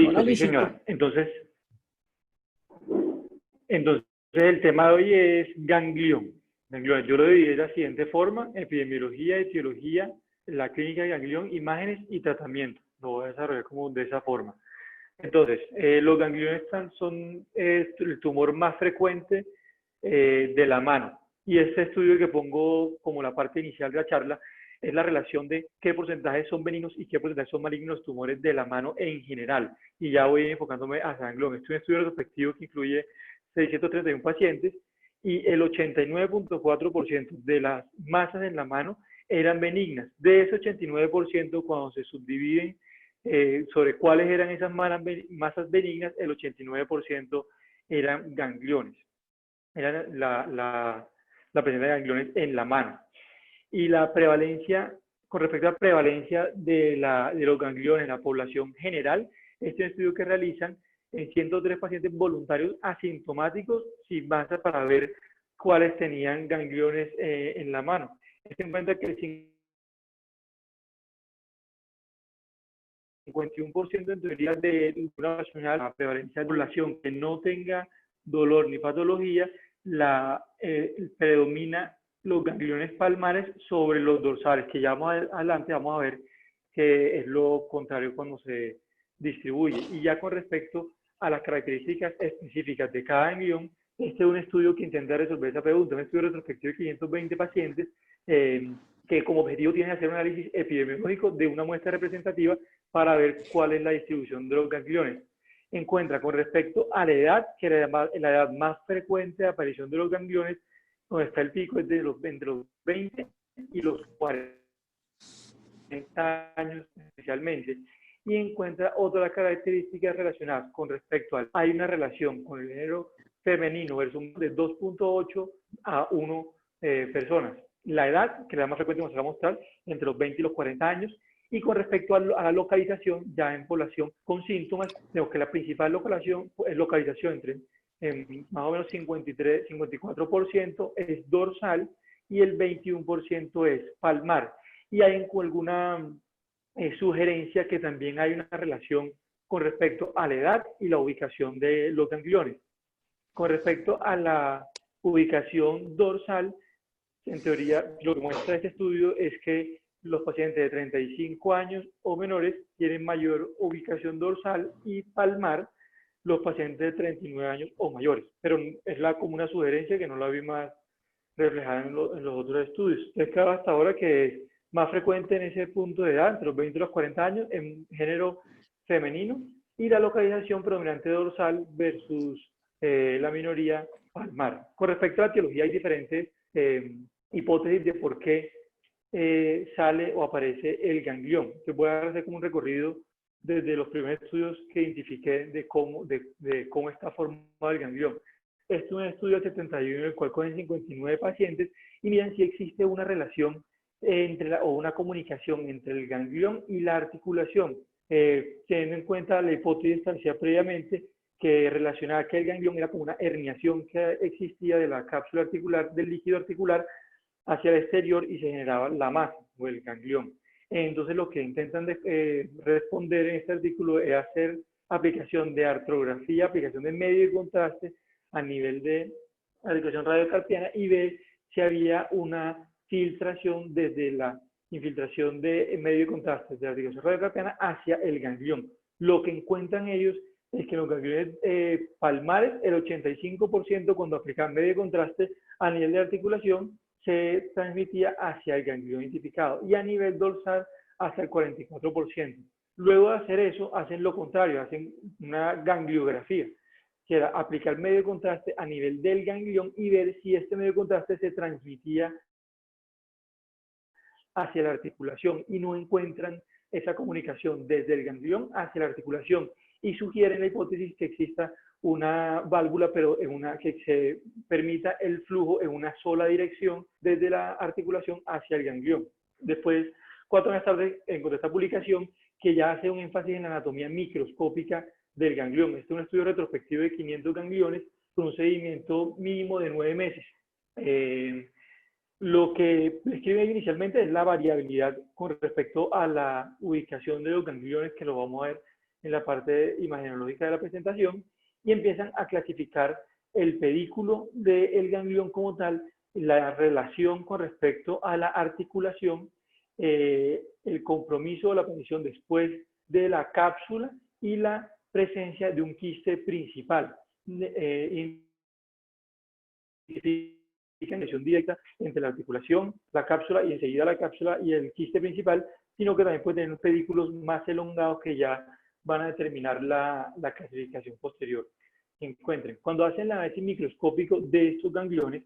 Hola Listo, sí Luisito. señora. Entonces el tema de hoy es ganglión. Ganglión. Yo lo dividí de la siguiente forma: epidemiología, etiología, la clínica de ganglión, imágenes y tratamiento. Lo voy a desarrollar como de esa forma. Entonces, los gangliones son el tumor más frecuente de la mano. Y este estudio que pongo como la parte inicial de la charla es la relación de qué porcentajes son benignos y qué porcentajes son malignos los tumores de la mano en general. Y ya voy enfocándome a ganglión. Este es un estudio retrospectivo que incluye 631 pacientes y el 89.4% de las masas en la mano eran benignas. De ese 89%, cuando se subdividen sobre cuáles eran esas masas benignas, el 89% eran gangliones, era la presencia de gangliones en la mano. Y la prevalencia, con respecto a la prevalencia de los gangliones en la población general, este es un estudio que realizan en 103 pacientes voluntarios asintomáticos sin masa para ver cuáles tenían gangliones en la mano. Se encuentra que el 51% en teoría de una nacional, la prevalencia de población que no tenga dolor ni patología, predomina los gangliones palmares sobre los dorsales, que ya más adelante vamos a ver que es lo contrario cuando se distribuye. Y ya con respecto a las características específicas de cada ganglión, este es un estudio que intenta resolver esa pregunta, un estudio retrospectivo de 520 pacientes que como objetivo tiene hacer un análisis epidemiológico de una muestra representativa para ver cuál es la distribución de los gangliones. Encuentra con respecto a la edad, que la edad más frecuente de aparición de los gangliones, donde está el pico es entre los 20 y los 40 años especialmente, y encuentra otras características relacionadas con respecto a, hay una relación con el género femenino versus de 2.8 a 1 personas. La edad, que es la más frecuente, nos va a mostrar entre los 20 y los 40 años, y con respecto a la localización, ya en población con síntomas, tenemos que la principal localización entre más o menos 54% es dorsal y el 21% es palmar. Y hay alguna sugerencia que también hay una relación con respecto a la edad y la ubicación de los gangliones. Con respecto a la ubicación dorsal, en teoría, lo que muestra este estudio es que los pacientes de 35 años o menores tienen mayor ubicación dorsal y palmar los pacientes de 39 años o mayores. Pero es como una sugerencia que no la vi más reflejada en los otros estudios. Es que hasta ahora que es más frecuente en ese punto de edad, entre los 20 y los 40 años, en género femenino, y la localización predominante dorsal versus la minoría palmar. Con respecto a la etiología, hay diferentes hipótesis de por qué sale o aparece el ganglión. Que voy a hacer como un recorrido desde los primeros estudios que identifiqué de cómo está formado el ganglión. Este es un estudio del 71 en el cual cogen 59 pacientes y miran si existe una relación o una comunicación entre el ganglión y la articulación, teniendo en cuenta la hipótesis establecida previamente que relacionaba que el ganglión era como una herniación que existía de la cápsula articular, del líquido articular, hacia el exterior y se generaba la masa o el ganglión. Entonces lo que intentan responder en este artículo es hacer aplicación de artrografía, aplicación de medio de contraste a nivel de articulación radiocarpiana y ver si había una filtración desde la infiltración de medio de contraste de la articulación radiocarpiana hacia el ganglión. Lo que encuentran ellos es que en los gangliones palmares, el 85% cuando aplicaban medio de contraste a nivel de articulación se transmitía hacia el ganglión identificado y a nivel dorsal hacia el 44%. Luego de hacer eso, hacen lo contrario, hacen una gangliografía, que era aplicar medio de contraste a nivel del ganglión y ver si este medio de contraste se transmitía hacia la articulación y no encuentran esa comunicación desde el ganglión hacia la articulación y sugieren la hipótesis que exista una válvula, pero que se permita el flujo en una sola dirección desde la articulación hacia el ganglión. Después, 4 años tarde, encontré esta publicación que ya hace un énfasis en la anatomía microscópica del ganglión. Este es un estudio retrospectivo de 500 gangliones con un seguimiento mínimo de 9 meses. Lo que describe inicialmente es la variabilidad con respecto a la ubicación de los gangliones, que lo vamos a ver en la parte imagenológica de la presentación, y empiezan a clasificar el pedículo del ganglión como tal, la relación con respecto a la articulación, el compromiso o la posición después de la cápsula y la presencia de un quiste principal. Conexión directa entre la articulación, la cápsula y enseguida la cápsula y el quiste principal, sino que también puede tener pedículos más elongados que ya van a determinar la clasificación posterior que encuentren. Cuando hacen el análisis microscópico de estos gangliones,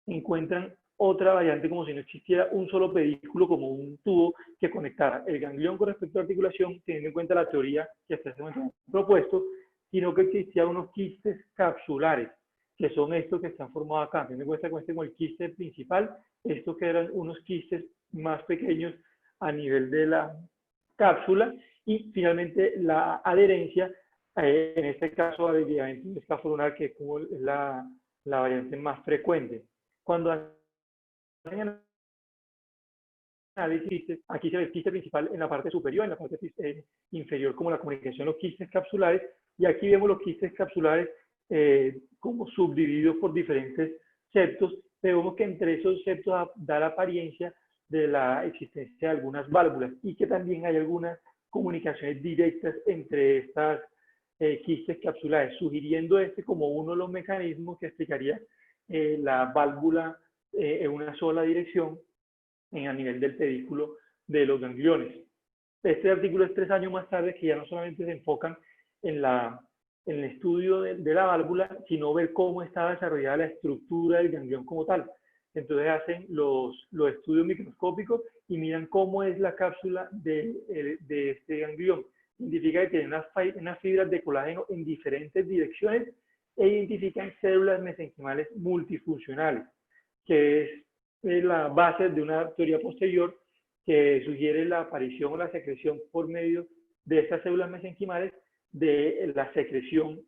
encuentran otra variante como si no existiera un solo pedículo, como un tubo que conectara el ganglión con respecto a la articulación, teniendo en cuenta la teoría que hasta ese momento hemos propuesto, sino que existían unos quistes capsulares, que son estos que están formados acá. Teniendo en cuenta con este como el quiste principal, estos que eran unos quistes más pequeños a nivel de la cápsula, y finalmente la adherencia, en este caso al ligamento escafolunar, que es como la variante más frecuente. Cuando hacen análisis, aquí se ve el quiste principal en la parte superior, en la parte inferior como la comunicación, los quistes capsulares, y aquí vemos los quistes capsulares como subdivididos por diferentes septos, pero vemos que entre esos septos da la apariencia de la existencia de algunas válvulas y que también hay algunas comunicaciones directas entre estas quistes capsulares, sugiriendo como uno de los mecanismos que explicaría la válvula en una sola dirección a nivel del pedículo de los gangliones. Este artículo es 3 años más tarde, que ya no solamente se enfocan en el estudio de la válvula, sino ver cómo está desarrollada la estructura del ganglión como tal. Entonces hacen los estudios microscópicos y miran cómo es la cápsula de este ganglión. Identifica que tiene unas fibras de colágeno en diferentes direcciones e identifican células mesenquimales multifuncionales, que es la base de una teoría posterior que sugiere la aparición o la secreción por medio de estas células mesenquimales de la secreción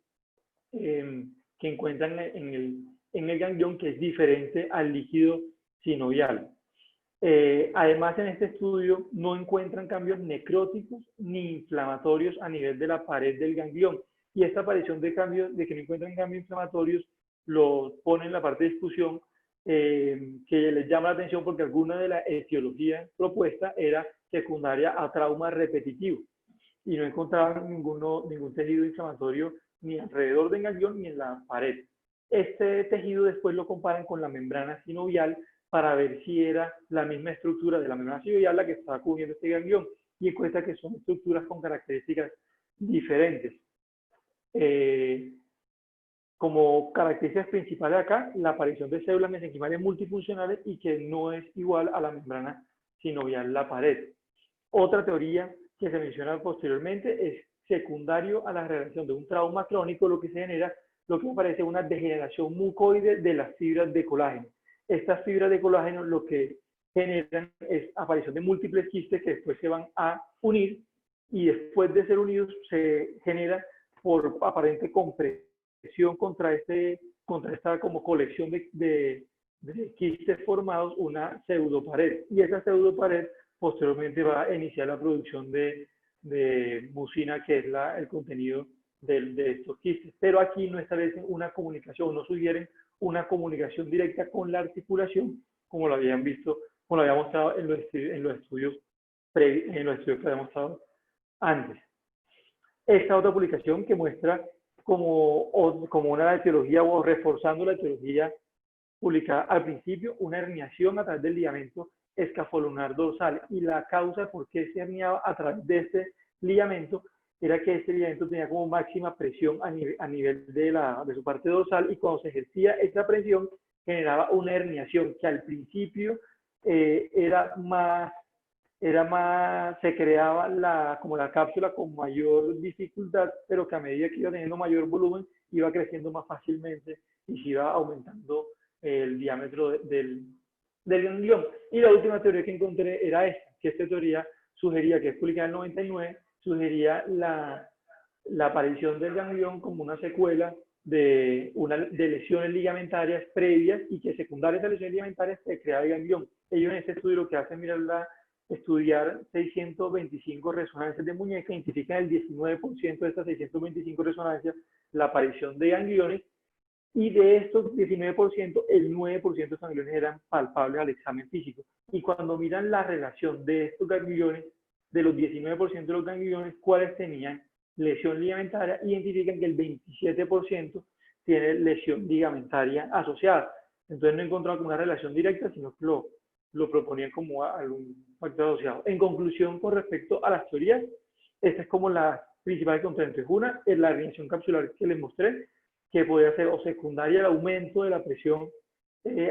que encuentran en el ganglión, que es diferente al líquido sinovial. Además, en este estudio no encuentran cambios necróticos ni inflamatorios a nivel de la pared del ganglión. Y esta aparición de cambios, de que no encuentran cambios inflamatorios, lo pone en la parte de discusión, que les llama la atención porque alguna de la etiología propuesta era secundaria a trauma repetitivo y no encontraban ningún tejido inflamatorio ni alrededor del ganglión ni en la pared. Este tejido después lo comparan con la membrana sinovial para ver si era la misma estructura de la membrana sinovial la que estaba cubriendo este ganglión, y encuentra que son estructuras con características diferentes. Como características principales acá, la aparición de células mesenquimales multifuncionales y que no es igual a la membrana sinovial, la pared. Otra teoría que se menciona posteriormente es secundario a la generación de un trauma crónico, lo que se genera, lo que aparece una degeneración mucoide de las fibras de colágeno. Estas fibras de colágeno lo que generan es aparición de múltiples quistes que después se van a unir, y después de ser unidos se genera por aparente compresión contra esta como colección de quistes formados una pseudopared, y esa pseudopared posteriormente va a iniciar la producción de mucina, que es el contenido de estos quistes. Pero aquí no establecen una comunicación, no sugieren una comunicación directa con la articulación, como lo habían visto, como lo había mostrado en los estudios que habíamos mostrado antes. Esta otra publicación que muestra como una etiología, o reforzando la etiología publicada al principio, una herniación a través del ligamento escafolunar dorsal, y la causa por qué se herniaba a través de este ligamento era que este ligamento tenía como máxima presión a nivel de su parte dorsal, y cuando se ejercía esa presión generaba una herniación que al principio se creaba como la cápsula con mayor dificultad, pero que a medida que iba teniendo mayor volumen iba creciendo más fácilmente y se iba aumentando el diámetro del ganglión. Y la última teoría que encontré era que esta teoría sugería, que es publicada en el 99, sugería la aparición del ganglión como una secuela de lesiones ligamentarias previas, y que secundarias a lesiones ligamentarias se crea el ganglión. Ellos en este estudio lo que hacen es mirar estudiar 625 resonancias de muñeca, identifican el 19% de estas 625 resonancias la aparición de gangliones, y de estos 19%, el 9% de estos gangliones eran palpables al examen físico. Y cuando miran la relación de estos gangliones, de los 19% de los gangliones, cuáles tenían lesión ligamentaria, identifican que el 27% tiene lesión ligamentaria asociada. Entonces no encontraron una relación directa, sino que lo proponían como algún factor asociado. En conclusión, con respecto a las teorías, esta es como la principal contrariedad. Una es la alineación capsular que les mostré, que podría ser o secundaria el aumento de la presión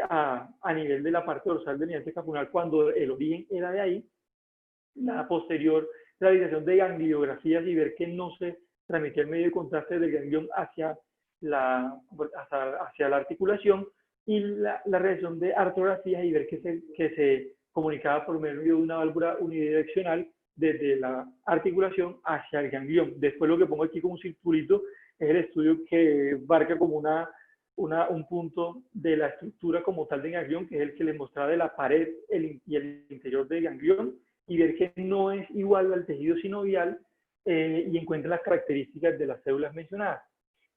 a nivel de la parte dorsal del nivel escapular cuando el origen era de ahí. La posterior realización de gangliografías y ver que no se transmitía el medio de contraste del ganglión hacia la articulación, y la realización de artrografías y ver que se comunicaba por medio de una válvula unidireccional desde la articulación hacia el ganglión. Después lo que pongo aquí como un circulito es el estudio que abarca como un punto de la estructura como tal del ganglión, que es el que les mostraba de la pared y el interior del ganglión, y ver que no es igual al tejido sinovial, y encuentra las características de las células mencionadas.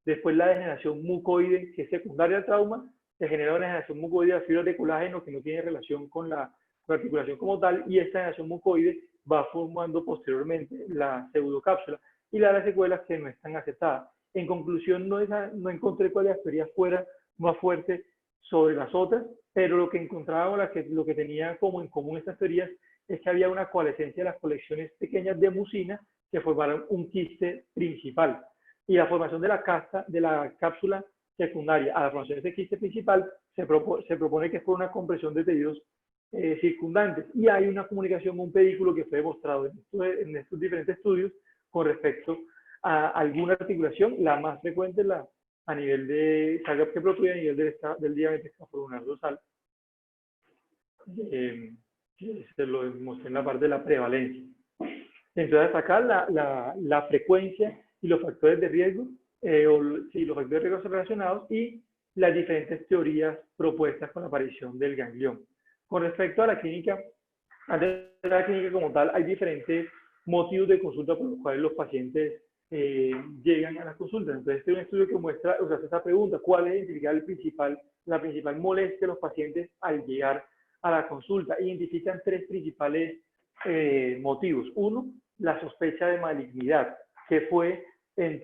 Después la degeneración mucoide, que es secundaria al trauma, se genera una degeneración mucoide de fibras de colágeno que no tiene relación con la articulación como tal, y esta degeneración mucoide va formando posteriormente la pseudocápsula y las secuelas que no están aceptadas. En conclusión, no encontré cuál de las teorías fuera más fuerte sobre las otras, pero lo que encontraba, lo que tenía como en común estas teorías, es que había una coalescencia de las colecciones pequeñas de mucina que formaron un quiste principal. Y la formación de la cápsula secundaria a la formación de ese quiste principal se propone que es por una compresión de tejidos circundantes. Y hay una comunicación, un pedículo que fue demostrado en estos diferentes estudios con respecto a alguna articulación, la más frecuente a nivel de salga que propia a nivel del diámetro escapular dorsal. Que se lo mostré en la parte de la prevalencia. Entonces, acá la frecuencia y los factores de riesgo, los factores de riesgo relacionados y las diferentes teorías propuestas con la aparición del ganglión. Con respecto a la clínica, antes de la clínica como tal, hay diferentes motivos de consulta por los cuales los pacientes llegan a la consulta. Entonces, este es un estudio que muestra, o sea, esta pregunta, ¿cuál es la principal molestia de los pacientes al llegar a la consulta? Identifican tres principales motivos. Uno, la sospecha de malignidad, que fue en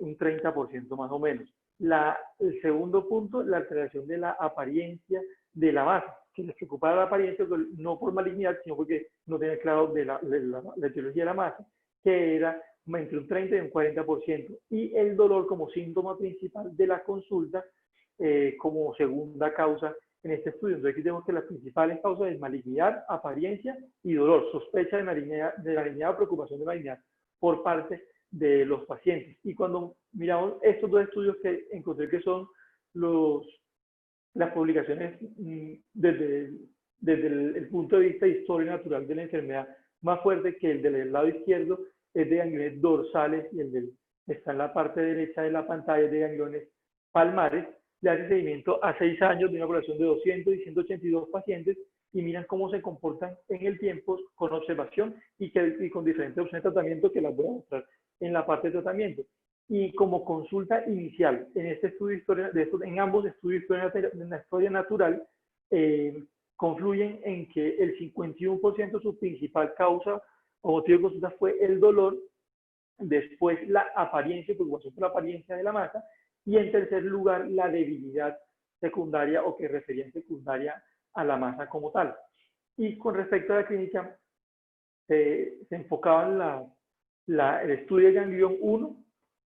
un 30% más o menos. El segundo punto, la alteración de la apariencia de la masa, que les preocupaba la apariencia no por malignidad, sino porque no tenía claro de la etiología de la masa, que era entre un 30 y un 40%. Y el dolor como síntoma principal de la consulta, como segunda causa en este estudio. Entonces aquí tenemos que las principales causas es malignidad, apariencia y dolor, sospecha de malignidad o preocupación de malignidad por parte de los pacientes. Y cuando miramos estos dos estudios, que encontré que son las publicaciones desde el punto de vista de historia natural de la enfermedad más fuerte, que el del lado izquierdo es de gangliones dorsales y está en la parte derecha de la pantalla de gangliones palmares. Le hace seguimiento a 6 años de una población de 200 y 182 pacientes y miran cómo se comportan en el tiempo con observación y con diferentes opciones de tratamiento que las voy a mostrar en la parte de tratamiento. Y como consulta inicial, en este estudio en ambos estudios de historia natural, confluyen en que el 51% de su principal causa o motivo de consulta fue el dolor, después la apariencia, preocupación por la apariencia de la masa, y en tercer lugar la debilidad secundaria o que refería secundaria a la masa como tal. Y con respecto a la clínica, se enfocaba el estudio de ganglión 1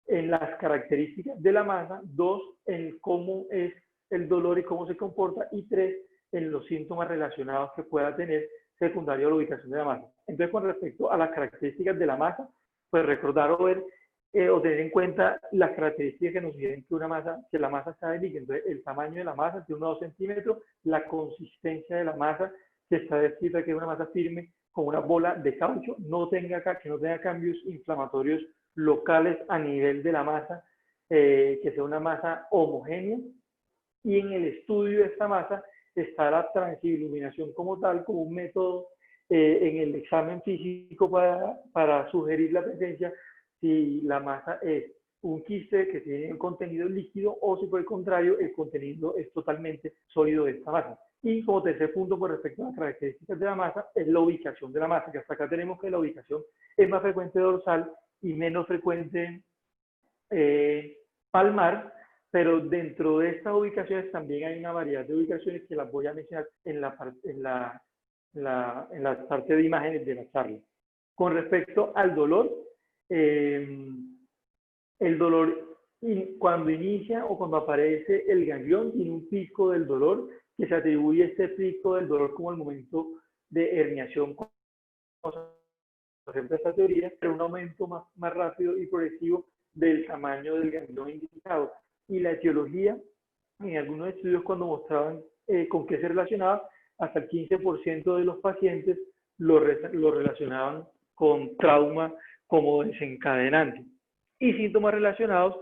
en las características de la masa, 2 en cómo es el dolor y cómo se comporta, y 3 en los síntomas relacionados que pueda tener secundaria a la ubicación de la masa. Entonces, con respecto a las características de la masa, pues recordar o ver o tener en cuenta las características que nos sugieren que la masa está benigna. Entonces, el tamaño de la masa, de 1 a 2 centímetros, la consistencia de la masa, que está descrita que es una masa firme con una bola de caucho, que no tenga cambios inflamatorios locales a nivel de la masa, que sea una masa homogénea. Y en el estudio de esta masa está la transiluminación como tal, como un método en el examen físico para sugerir la presencia si la masa es un quiste que tiene un contenido líquido o si por el contrario el contenido es totalmente sólido de esta masa. Y como tercer punto con respecto a las características de la masa es la ubicación de la masa, que hasta acá tenemos que la ubicación es más frecuente dorsal y menos frecuente palmar, pero dentro de estas ubicaciones también hay una variedad de ubicaciones que las voy a mencionar en la parte de imágenes de la charla. Con respecto al dolor, el dolor cuando inicia o cuando aparece el ganglión tiene un pico del dolor que se atribuye a este pico del dolor como el momento de herniación, por ejemplo, esta teoría, pero un aumento más rápido y progresivo del tamaño del ganglión indicado. Y la etiología, en algunos estudios cuando mostraban con qué se relacionaba, hasta el 15% de los pacientes lo relacionaban con trauma como desencadenante. Y síntomas relacionados,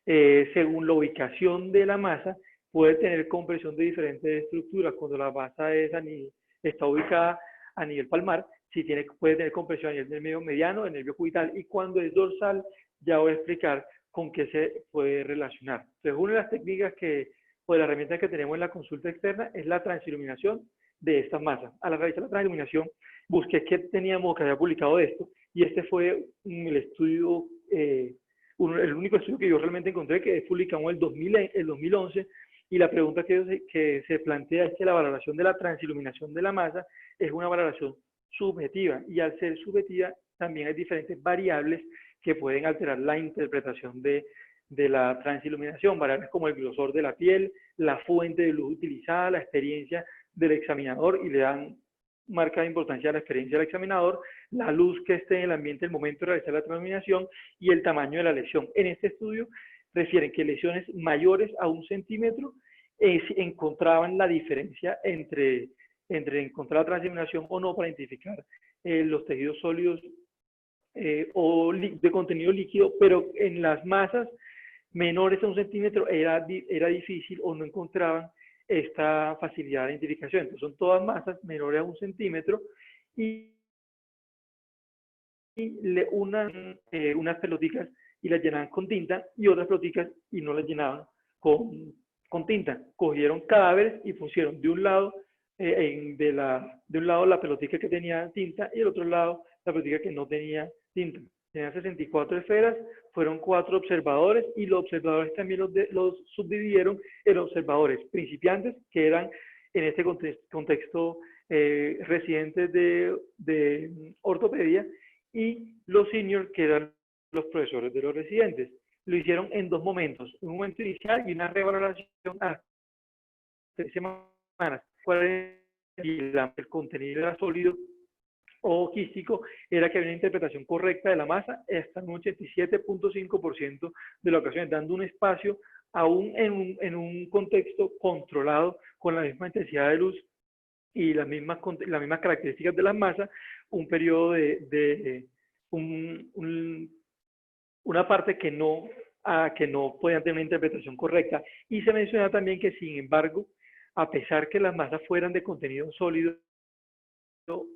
según la ubicación de la masa, puede tener compresión de diferentes estructuras. Cuando la masa está ubicada a nivel palmar, sí puede tener compresión a nivel del medio mediano, del nervio cubital, y cuando es dorsal, ya voy a explicar con qué se puede relacionar. Entonces, una de las técnicas o de las herramientas que tenemos en la consulta externa es la transiluminación de estas masas. Al realizar la transiluminación, busqué qué teníamos que había publicado de esto, y este fue el estudio, el único estudio que yo realmente encontré, que publicamos el 2011, y la pregunta que se plantea es que la valoración de la transiluminación de la masa es una valoración subjetiva, y al ser subjetiva también hay diferentes variables que pueden alterar la interpretación de la transiluminación, variables como el grosor de la piel, la fuente de luz utilizada, la experiencia del examinador, y le dan marca de importancia a la experiencia del examinador, la luz que esté en el ambiente al momento de realizar la transiluminación y el tamaño de la lesión. En este estudio refieren que lesiones mayores a 1 centímetro encontraban la diferencia entre encontrar la transiluminación o no para identificar los tejidos sólidos o de contenido líquido, pero en las masas menores a 1 centímetro era difícil o no encontraban esta facilidad de identificación. Entonces son todas masas menores a 1 centímetro y unas pelotitas y las llenaban con tinta y otras pelotitas y no las llenaban con tinta. Cogieron cadáveres y pusieron de un lado la pelotica que tenía tinta y del otro lado la pelotica que no tenía tinta. Tenían 64 esferas, fueron 4 observadores y los observadores también los subdividieron en observadores principiantes, que eran en este contexto residentes de ortopedia, y los seniors, que eran los profesores de los residentes. Lo hicieron en 2 momentos, un momento inicial y una revaloración a 3 semanas. ¿Cuál era el contenido? Era sólido o quístico, era que había una interpretación correcta de la masa hasta un 87.5% de las ocasiones, dando un espacio aún en un contexto controlado con la misma intensidad de luz y las mismas características de las masas, un periodo una parte que no podían tener una interpretación correcta. Y se menciona también que, sin embargo, a pesar que las masas fueran de contenido sólido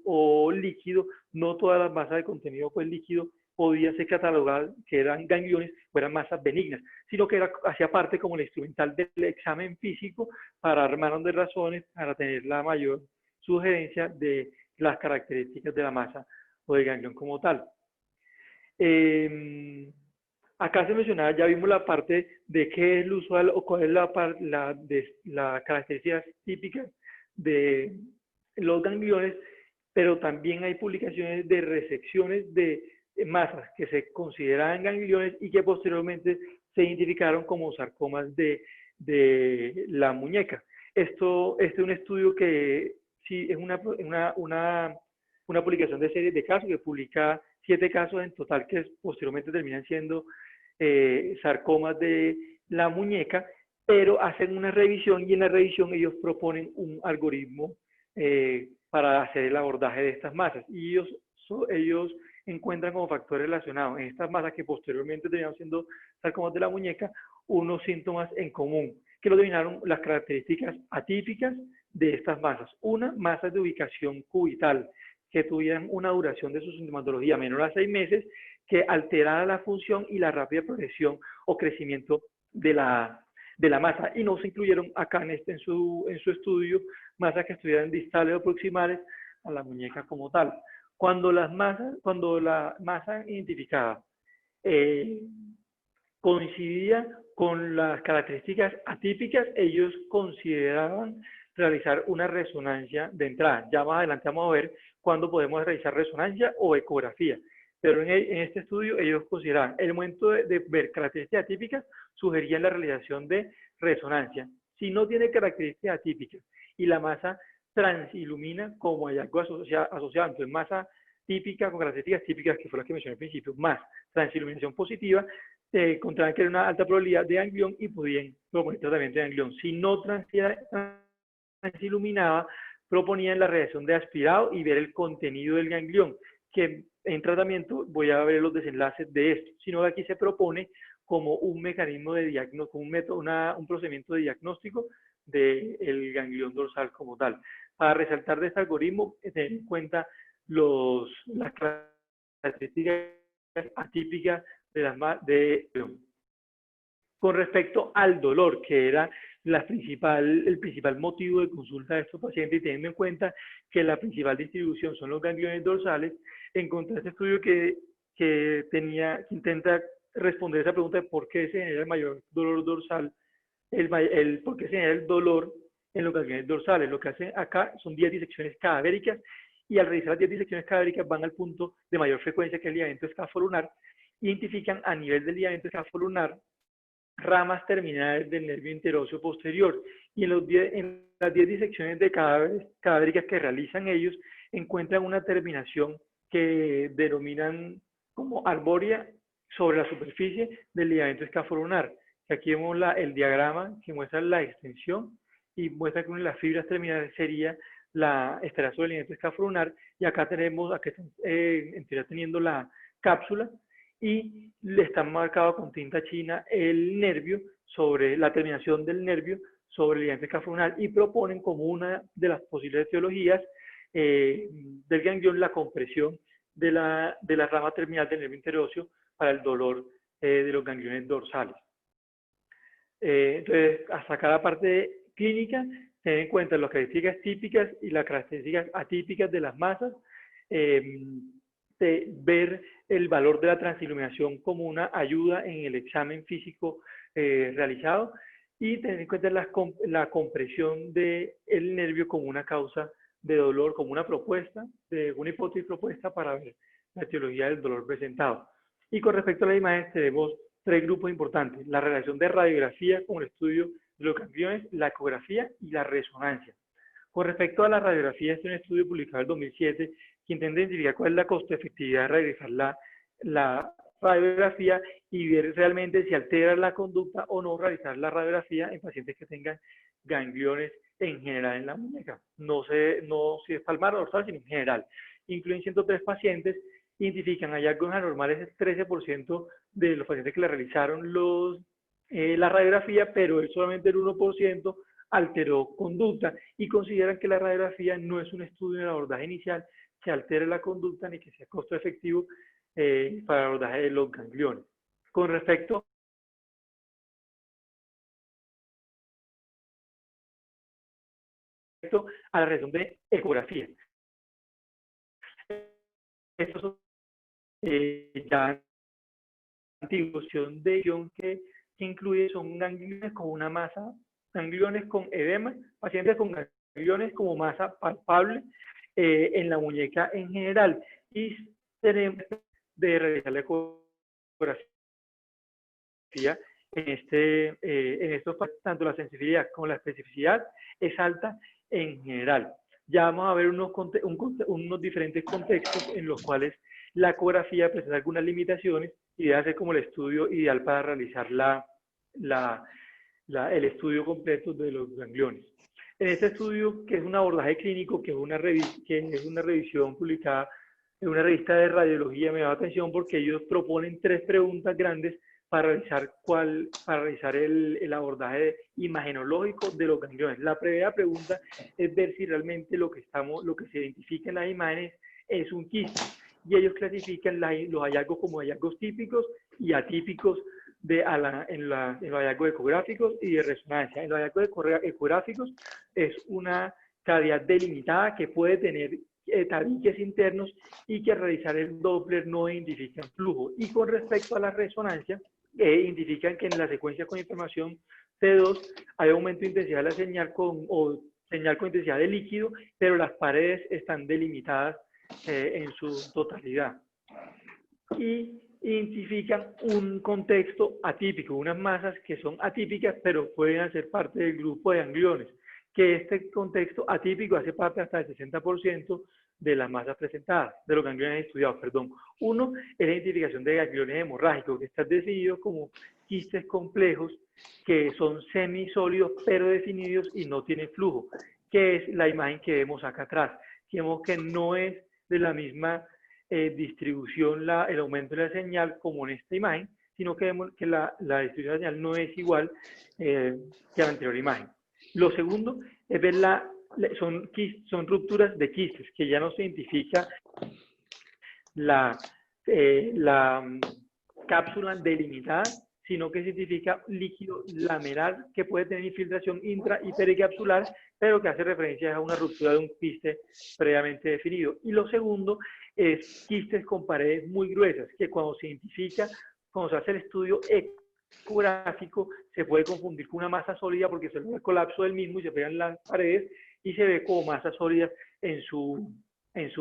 o líquido, no todas las masas de contenido líquido podían ser catalogadas que eran gangliones o eran masas benignas, sino que hacía parte como el instrumental del examen físico para armarnos de razones, para tener la mayor sugerencia de las características de la masa o del ganglión como tal. Acá se mencionaba, ya vimos la parte de qué es el usual o cuál es la característica típica de los gangliones, pero también hay publicaciones de resecciones de masas que se consideraban gangliones y que posteriormente se identificaron como sarcomas de la muñeca. Esto es un estudio que sí es una publicación de series de casos que publica 7 casos en total que posteriormente terminan siendo sarcomas de la muñeca, pero hacen una revisión y en la revisión ellos proponen un algoritmo para hacer el abordaje de estas masas, y ellos encuentran como factores relacionados en estas masas que posteriormente terminaron siendo sarcomas de la muñeca unos síntomas en común que lo denominaron las características atípicas de estas masas. Una, masas de ubicación cubital, que tuvieran una duración de su sintomatología menor a 6 meses, que alterara la función y la rápida progresión o crecimiento de la masa. Y no se incluyeron acá en su estudio masas que estuvieran distales o proximales a la muñeca como tal. Cuando la masa identificada coincidía con las características atípicas, ellos consideraban realizar una resonancia de entrada. Ya más adelante vamos a ver cuándo podemos realizar resonancia o ecografía. Pero en este estudio ellos consideraban el momento de ver características atípicas, sugerían la realización de resonancia. Si no tiene características atípicas y la masa transilumina como hallazgo asociado, entonces masa típica con características típicas, que fue la que mencioné al principio, más transiluminación positiva, encontraban que era una alta probabilidad de ganglión y podían proponer tratamiento de ganglión. Si no transiluminaba, proponían la reacción de aspirado y ver el contenido del ganglión, que en tratamiento voy a ver los desenlaces de esto, sino que aquí se propone como un mecanismo de diagnóstico, un procedimiento de diagnóstico del ganglión dorsal como tal. Para resaltar de este algoritmo, tener en cuenta las características atípicas con respecto al dolor, que era el principal motivo de consulta de estos pacientes, y teniendo en cuenta que la principal distribución son los gangliones dorsales, encontré este estudio que intenta responder esa pregunta de por qué se genera el mayor dolor dorsal, por qué se genera el dolor en los gangliones dorsales. Lo que hacen acá son 10 disecciones cadavéricas, y al realizar las 10 disecciones cadavéricas van al punto de mayor frecuencia, que es el ligamento escafolunar, identifican a nivel del ligamento escafolunar ramas terminales del nervio interóseo posterior, y en las 10 disecciones de cadavéricas que realizan ellos, encuentran una terminación que denominan como arbórea sobre la superficie del ligamento escafolunar. Aquí vemos el diagrama que muestra la extensión y muestra que una de las fibras terminales sería la esterazo del ligamento escafolunar, y acá tenemos, acá están en teoría teniendo la cápsula, y le están marcado con tinta china el nervio, sobre la terminación del nervio sobre el ligamento escafolunar, y proponen como una de las posibles etiologías del ganglión la compresión de la rama terminal del nervio interóseo para el dolor de los gangliones dorsales. Entonces, hasta acá la parte clínica, tener en cuenta las características típicas y las características atípicas de las masas, de ver el valor de la transiluminación como una ayuda en el examen físico realizado, y tener en cuenta la compresión del nervio como una causa de dolor, como una hipótesis propuesta para ver la etiología del dolor presentado. Y con respecto a la imagen, tenemos 3 grupos importantes: la relación de radiografía con el estudio de los gangliones, la ecografía y la resonancia. Con respecto a la radiografía, este es un estudio publicado en el 2007 que intenta identificar cuál es la costo-efectividad de realizar la radiografía y ver realmente si altera la conducta o no realizar la radiografía en pacientes que tengan gangliones en general en la muñeca. No si es palmar o dorsal, sino en general. Incluyen 103 pacientes, identifican hallazgos anormales el 13% de los pacientes que le realizaron la radiografía, pero solamente el 1% alteró conducta, y consideran que la radiografía no es un estudio en el abordaje inicial que altere la conducta ni que sea costo efectivo para el abordaje de los gangliones. Con respecto a la realización de ecografía, estos son ya distribución de guión que incluye son gangliones con una masa, gangliones con edema, pacientes con gangliones como masa palpable en la muñeca en general, y tenemos de realizar la ecografía en estos, tanto la sensibilidad como la especificidad es alta en general. Ya vamos a ver unos diferentes contextos en los cuales la ecografía presenta algunas limitaciones y debe ser como el estudio ideal para realizar el estudio completo de los gangliones. En este estudio, que es un abordaje clínico, que es una revisión publicada en una revista de radiología, me da atención porque ellos proponen 3 preguntas grandes para realizar el abordaje imagenológico de los gangliones. La primera pregunta es ver si realmente lo que se identifica en las imágenes es un quiste. Y ellos clasifican los hallazgos como hallazgos típicos y atípicos en los hallazgos ecográficos y de resonancia. En los hallazgos ecográficos es una cavidad delimitada que puede tener tabiques internos y que al realizar el Doppler no identifican flujo. Y con respecto a la resonancia, indican que en la secuencia con información C2 hay aumento de intensidad de la señal o señal con intensidad de líquido, pero las paredes están delimitadas en su totalidad. Y identifican un contexto atípico, unas masas que son atípicas, pero pueden hacer parte del grupo de gangliones, que este contexto atípico hace parte hasta del 60% de las masas presentadas, de los gangliones estudiados, perdón. Uno es la identificación de gangliones hemorrágicos, que están definidos como quistes complejos que son semisólidos pero definidos y no tienen flujo, que es la imagen que vemos acá atrás. Vemos que no es de la misma distribución el aumento de la señal como en esta imagen, sino que vemos que la distribución de la señal no es igual que la anterior imagen. Lo segundo es ver son rupturas de quistes, que ya no se identifica la cápsula delimitada, sino que se identifica líquido lamelar que puede tener infiltración intra y pericapsular, pero que hace referencia a una ruptura de un quiste previamente definido. Y lo segundo es quistes con paredes muy gruesas, que cuando se hace el estudio ecográfico, se puede confundir con una masa sólida porque se ve el colapso del mismo y se pegan las paredes y se ve como masas sólidas en su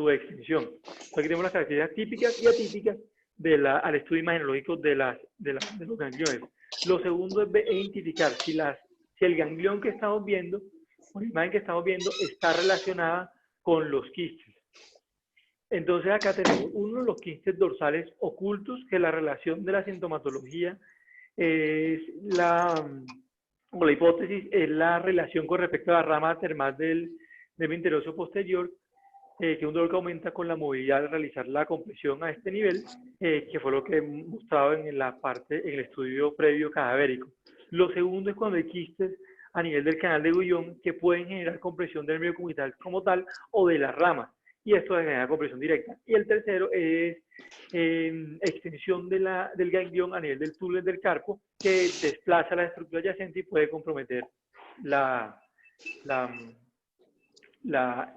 extensión. Entonces, aquí tenemos las características típicas y atípicas al estudio imagenológico de los gangliones. Lo segundo es identificar si el ganglión que estamos viendo, o la imagen que estamos viendo, está relacionada con los quistes. Entonces acá tenemos uno de los quistes dorsales ocultos, que la relación de la sintomatología es la hipótesis es la relación con respecto a la rama termal del interoseo posterior, que es un dolor que aumenta con la movilidad al realizar la compresión a este nivel, que fue lo que he mostrado en el estudio previo cadavérico. Lo segundo es cuando hay quistes a nivel del canal de Guyon que pueden generar compresión del medio cubital como tal o de la rama, y esto genera compresión directa. Y el tercero es extensión del ganglión a nivel del túnel del carpo, que desplaza la estructura adyacente y puede comprometer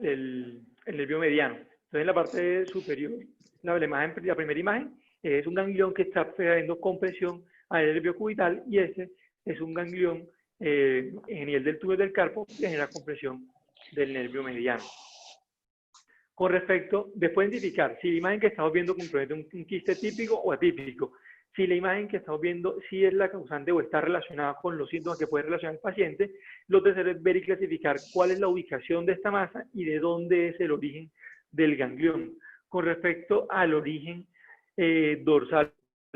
el nervio mediano. Entonces, en la parte superior, la primera imagen es un ganglión que está haciendo compresión al nervio cubital, y este es un ganglión en el nivel del túnel del carpo que genera compresión del nervio mediano. Con respecto, después de identificar si la imagen que estamos viendo compromete un quiste típico o atípico, si la imagen que estamos viendo sí es la causante o está relacionada con los síntomas que puede relacionar el paciente, lo tercero es ver y clasificar cuál es la ubicación de esta masa y de dónde es el origen del ganglión. Con respecto al origen dorsal,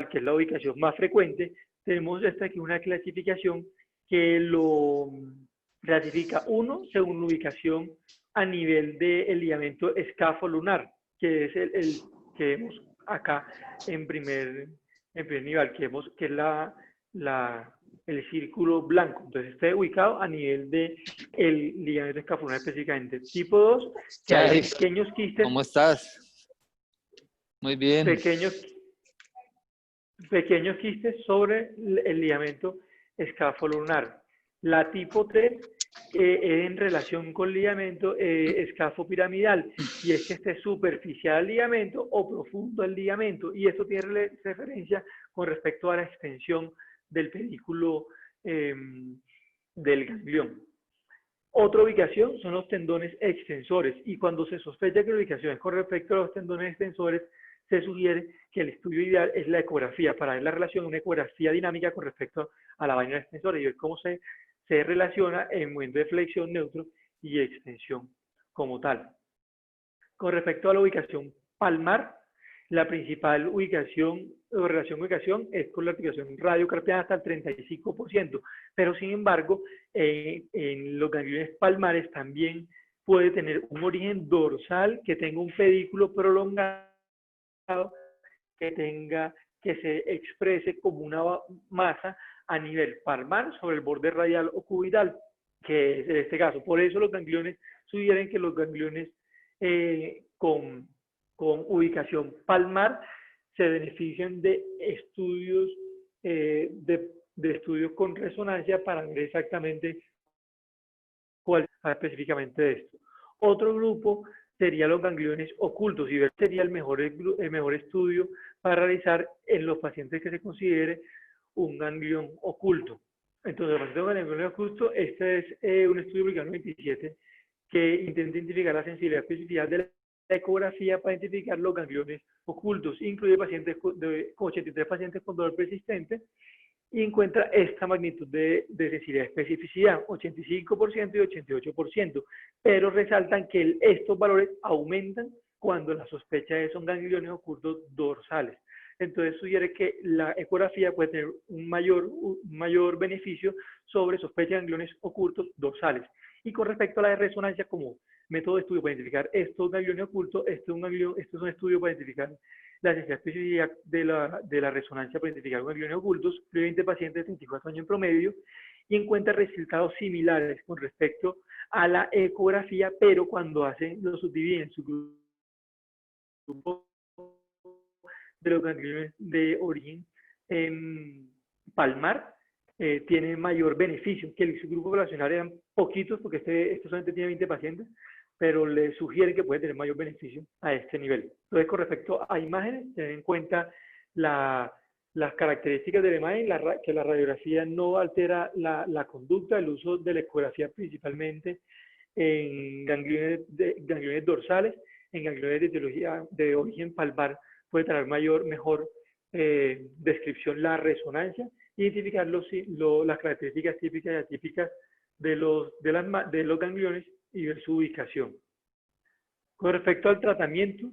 que es la ubicación más frecuente, tenemos esta aquí una clasificación que lo clasifica según la ubicación a nivel del ligamento escafolunar, que es el que vemos acá en primer nivel, que es el círculo blanco. Entonces está ubicado a nivel del ligamento escafolunar específicamente. Tipo 2, que hay pequeños quistes. ¿Cómo estás? Muy bien. Pequeños quistes sobre el ligamento escafolunar. La tipo 3 en relación con el ligamento escafopiramidal, y es que esté superficial al ligamento o profundo al ligamento, y esto tiene referencia con respecto a la extensión del pedículo del ganglión. Otra ubicación son los tendones extensores, y cuando se sospecha que la ubicación es con respecto a los tendones extensores, se sugiere que el estudio ideal es la ecografía, para ver la relación de una ecografía dinámica con respecto a la vaina extensora y ver cómo se relaciona el movimiento de flexión, neutro y extensión como tal. Con respecto a la ubicación palmar, la principal ubicación o relación de ubicación es con la articulación radiocarpiana hasta el 35%, pero sin embargo, en los gangliones palmares también puede tener un origen dorsal que tenga un pedículo prolongado, que se exprese como una masa a nivel palmar sobre el borde radial o cubital, que es en este caso. Por eso los gangliones sugieren que los gangliones con con ubicación palmar se benefician de estudios, de estudios con resonancia para ver exactamente cuál específicamente de esto. Otro grupo sería los gangliones ocultos y ver sería el mejor estudio para realizar en los pacientes que se considere un ganglión oculto. Entonces, el paciente con ganglión oculto, este es un estudio publicado en 97 que intenta identificar la sensibilidad y especificidad de la ecografía para identificar los gangliones ocultos. Incluye pacientes con 83 pacientes con dolor persistente y encuentra esta magnitud de sensibilidad y especificidad, 85% y 88%, pero resaltan que estos valores aumentan cuando la sospecha es son gangliones ocultos dorsales. Entonces sugiere que la ecografía puede tener un mayor beneficio sobre sospecha de gangliones ocultos dorsales. Y con respecto a la resonancia como método de estudio para identificar estos gangliones ocultos, esto es un estudio para identificar la sensibilidad específica de la resonancia para identificar gangliones ocultos, 20 pacientes de 34 años en promedio, y encuentra resultados similares con respecto a la ecografía, pero cuando lo subdividen en su grupo de los gangliones de origen palmar, tiene mayor beneficio, que el grupo poblacional eran poquitos, porque este solamente tiene 20 pacientes, pero le sugiere que puede tener mayor beneficio a este nivel. Entonces, con respecto a imágenes, tener en cuenta las características de la imagen, que la radiografía no altera la conducta, el uso de la ecografía principalmente en gangliones dorsales, en gangliones de etiología de origen palmar puede tener mejor descripción la resonancia, identificar las características típicas y atípicas de los gangliones y ver su ubicación. Con respecto al tratamiento,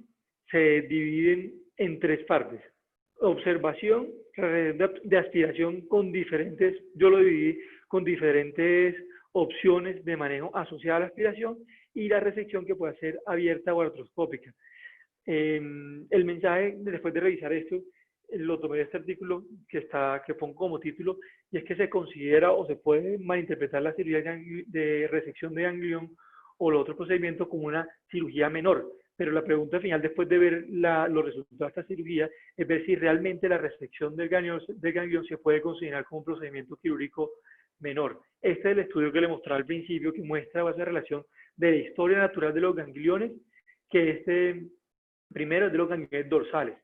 se dividen en tres partes. Observación, de aspiración con diferentes, yo lo dividí con diferentes opciones de manejo asociadas a la aspiración, y la resección que puede ser abierta o artroscópica. El mensaje, después de revisar esto, lo tomé de este artículo que pongo como título, y es que se considera o se puede malinterpretar la cirugía de resección de ganglión o el otro procedimiento como una cirugía menor. Pero la pregunta final, después de ver los resultados de esta cirugía, es ver si realmente la resección del ganglión se puede considerar como un procedimiento quirúrgico menor. Este es el estudio que le mostraba al principio, que muestra esa relación de la historia natural de los gangliones, que primero es de los gangliones dorsales.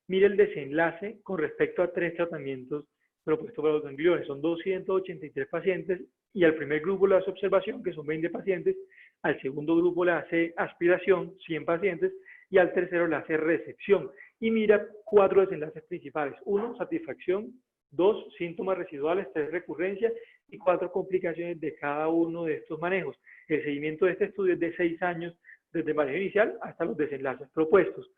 Mire el desenlace con respecto a 3 tratamientos propuestos para los gangliones. Son 283 pacientes, y al primer grupo le hace observación, que son 20 pacientes, al segundo grupo le hace aspiración, 100 pacientes, y al tercero le hace resección. Y mira 4 desenlaces principales. 1, satisfacción; 2, síntomas residuales; 3, recurrencia; y 4, complicaciones de cada uno de estos manejos. El seguimiento de este estudio es de 6 años, desde el manejo inicial hasta los desenlaces propuestos.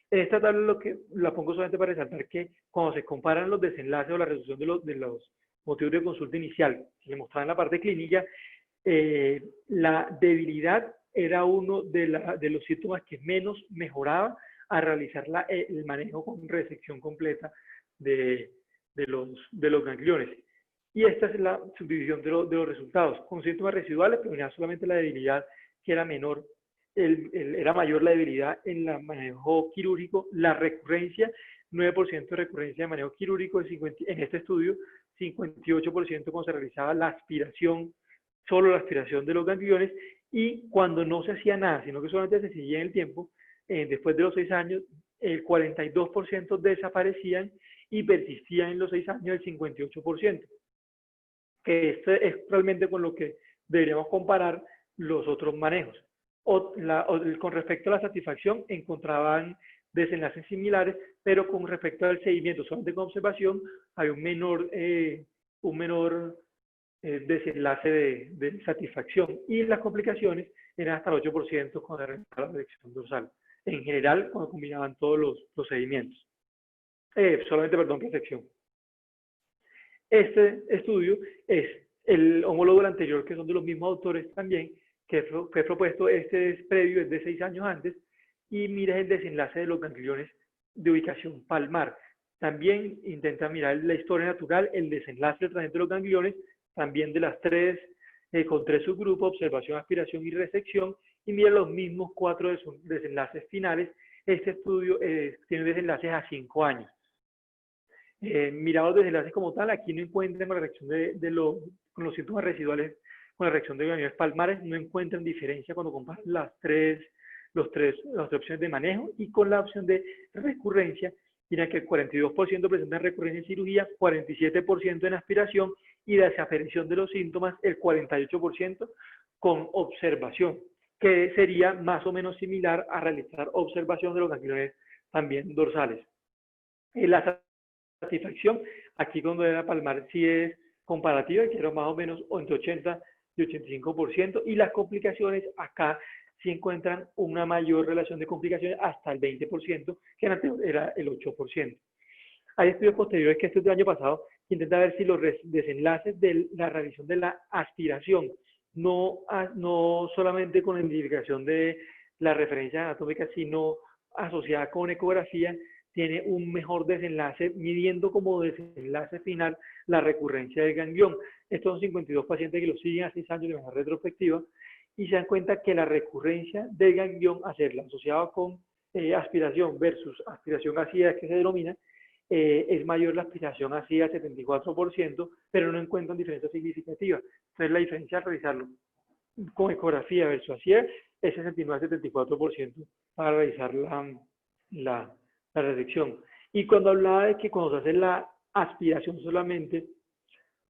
En esta tabla la pongo solamente para resaltar que cuando se comparan los desenlaces o la resolución de los motivos de consulta inicial, que se mostraba en la parte clínica, la debilidad era uno de los síntomas que menos mejoraba a realizar el manejo con resección completa de los gangliones. Y esta es la subdivisión de los resultados. Con síntomas residuales predominaba solamente la debilidad, que era menor. Era mayor la debilidad en el manejo quirúrgico. La recurrencia, 9% de recurrencia de manejo quirúrgico en este estudio, 58% cuando se realizaba la aspiración, solo la aspiración de los gangliones, y cuando no se hacía nada, sino que solamente se seguía en el tiempo, después de los 6 años, el 42% desaparecían y persistían en los 6 años el 58%. Que este es realmente con lo que deberíamos comparar los otros manejos. Con respecto a la satisfacción, encontraban desenlaces similares, pero con respecto al seguimiento solamente con observación, hay un menor desenlace de satisfacción, y las complicaciones eran hasta el 8% con la resección dorsal. En general, cuando combinaban todos los procedimientos. Resección. Este estudio es el homólogo del anterior, que son de los mismos autores también, que fue propuesto. Este es previo, es de 6 años antes, y mira el desenlace de los gangliones de ubicación palmar. También intenta mirar la historia natural, el desenlace del tratamiento de los gangliones, también de las 3, con 3 subgrupos: observación, aspiración y resección, y mira los mismos 4 desenlaces finales Este estudio tiene desenlaces a 5 años. Mirado los desenlaces como tal, aquí no encuentran con la reacción con los síntomas residuales, con la reacción de gangliones palmares, no encuentran diferencia cuando comparan las tres opciones de manejo, y con la opción de recurrencia, tiene que el 42% presentan recurrencia en cirugía, 47% en aspiración, y de desaparición de los síntomas, el 48% con observación, que sería más o menos similar a realizar observación de los gangliones también dorsales. La satisfacción, aquí cuando era palmar sí es comparativa, que era más o menos entre 80 y 85%, y las complicaciones acá sí encuentran una mayor relación de complicaciones hasta el 20%, que antes era el 8%. Hay estudios posteriores que este del año pasado que intentan ver si los desenlaces de la revisión de la aspiración, no solamente con la identificación de la referencia anatómica, sino asociada con ecografía, tiene un mejor desenlace, midiendo como desenlace final la recurrencia del ganglión. Estos son 52 pacientes que lo siguen a 6 años de manera retrospectiva, y se dan cuenta que la recurrencia del ganglión, hacerla asociada con aspiración versus aspiración ácida, que se denomina, es mayor la aspiración ácida, 74%, pero no encuentran diferencia significativa. Entonces la diferencia al realizarlo con ecografía versus ácida es 69-74% para realizar la resección. Y cuando hablaba de que cuando se hace la aspiración solamente,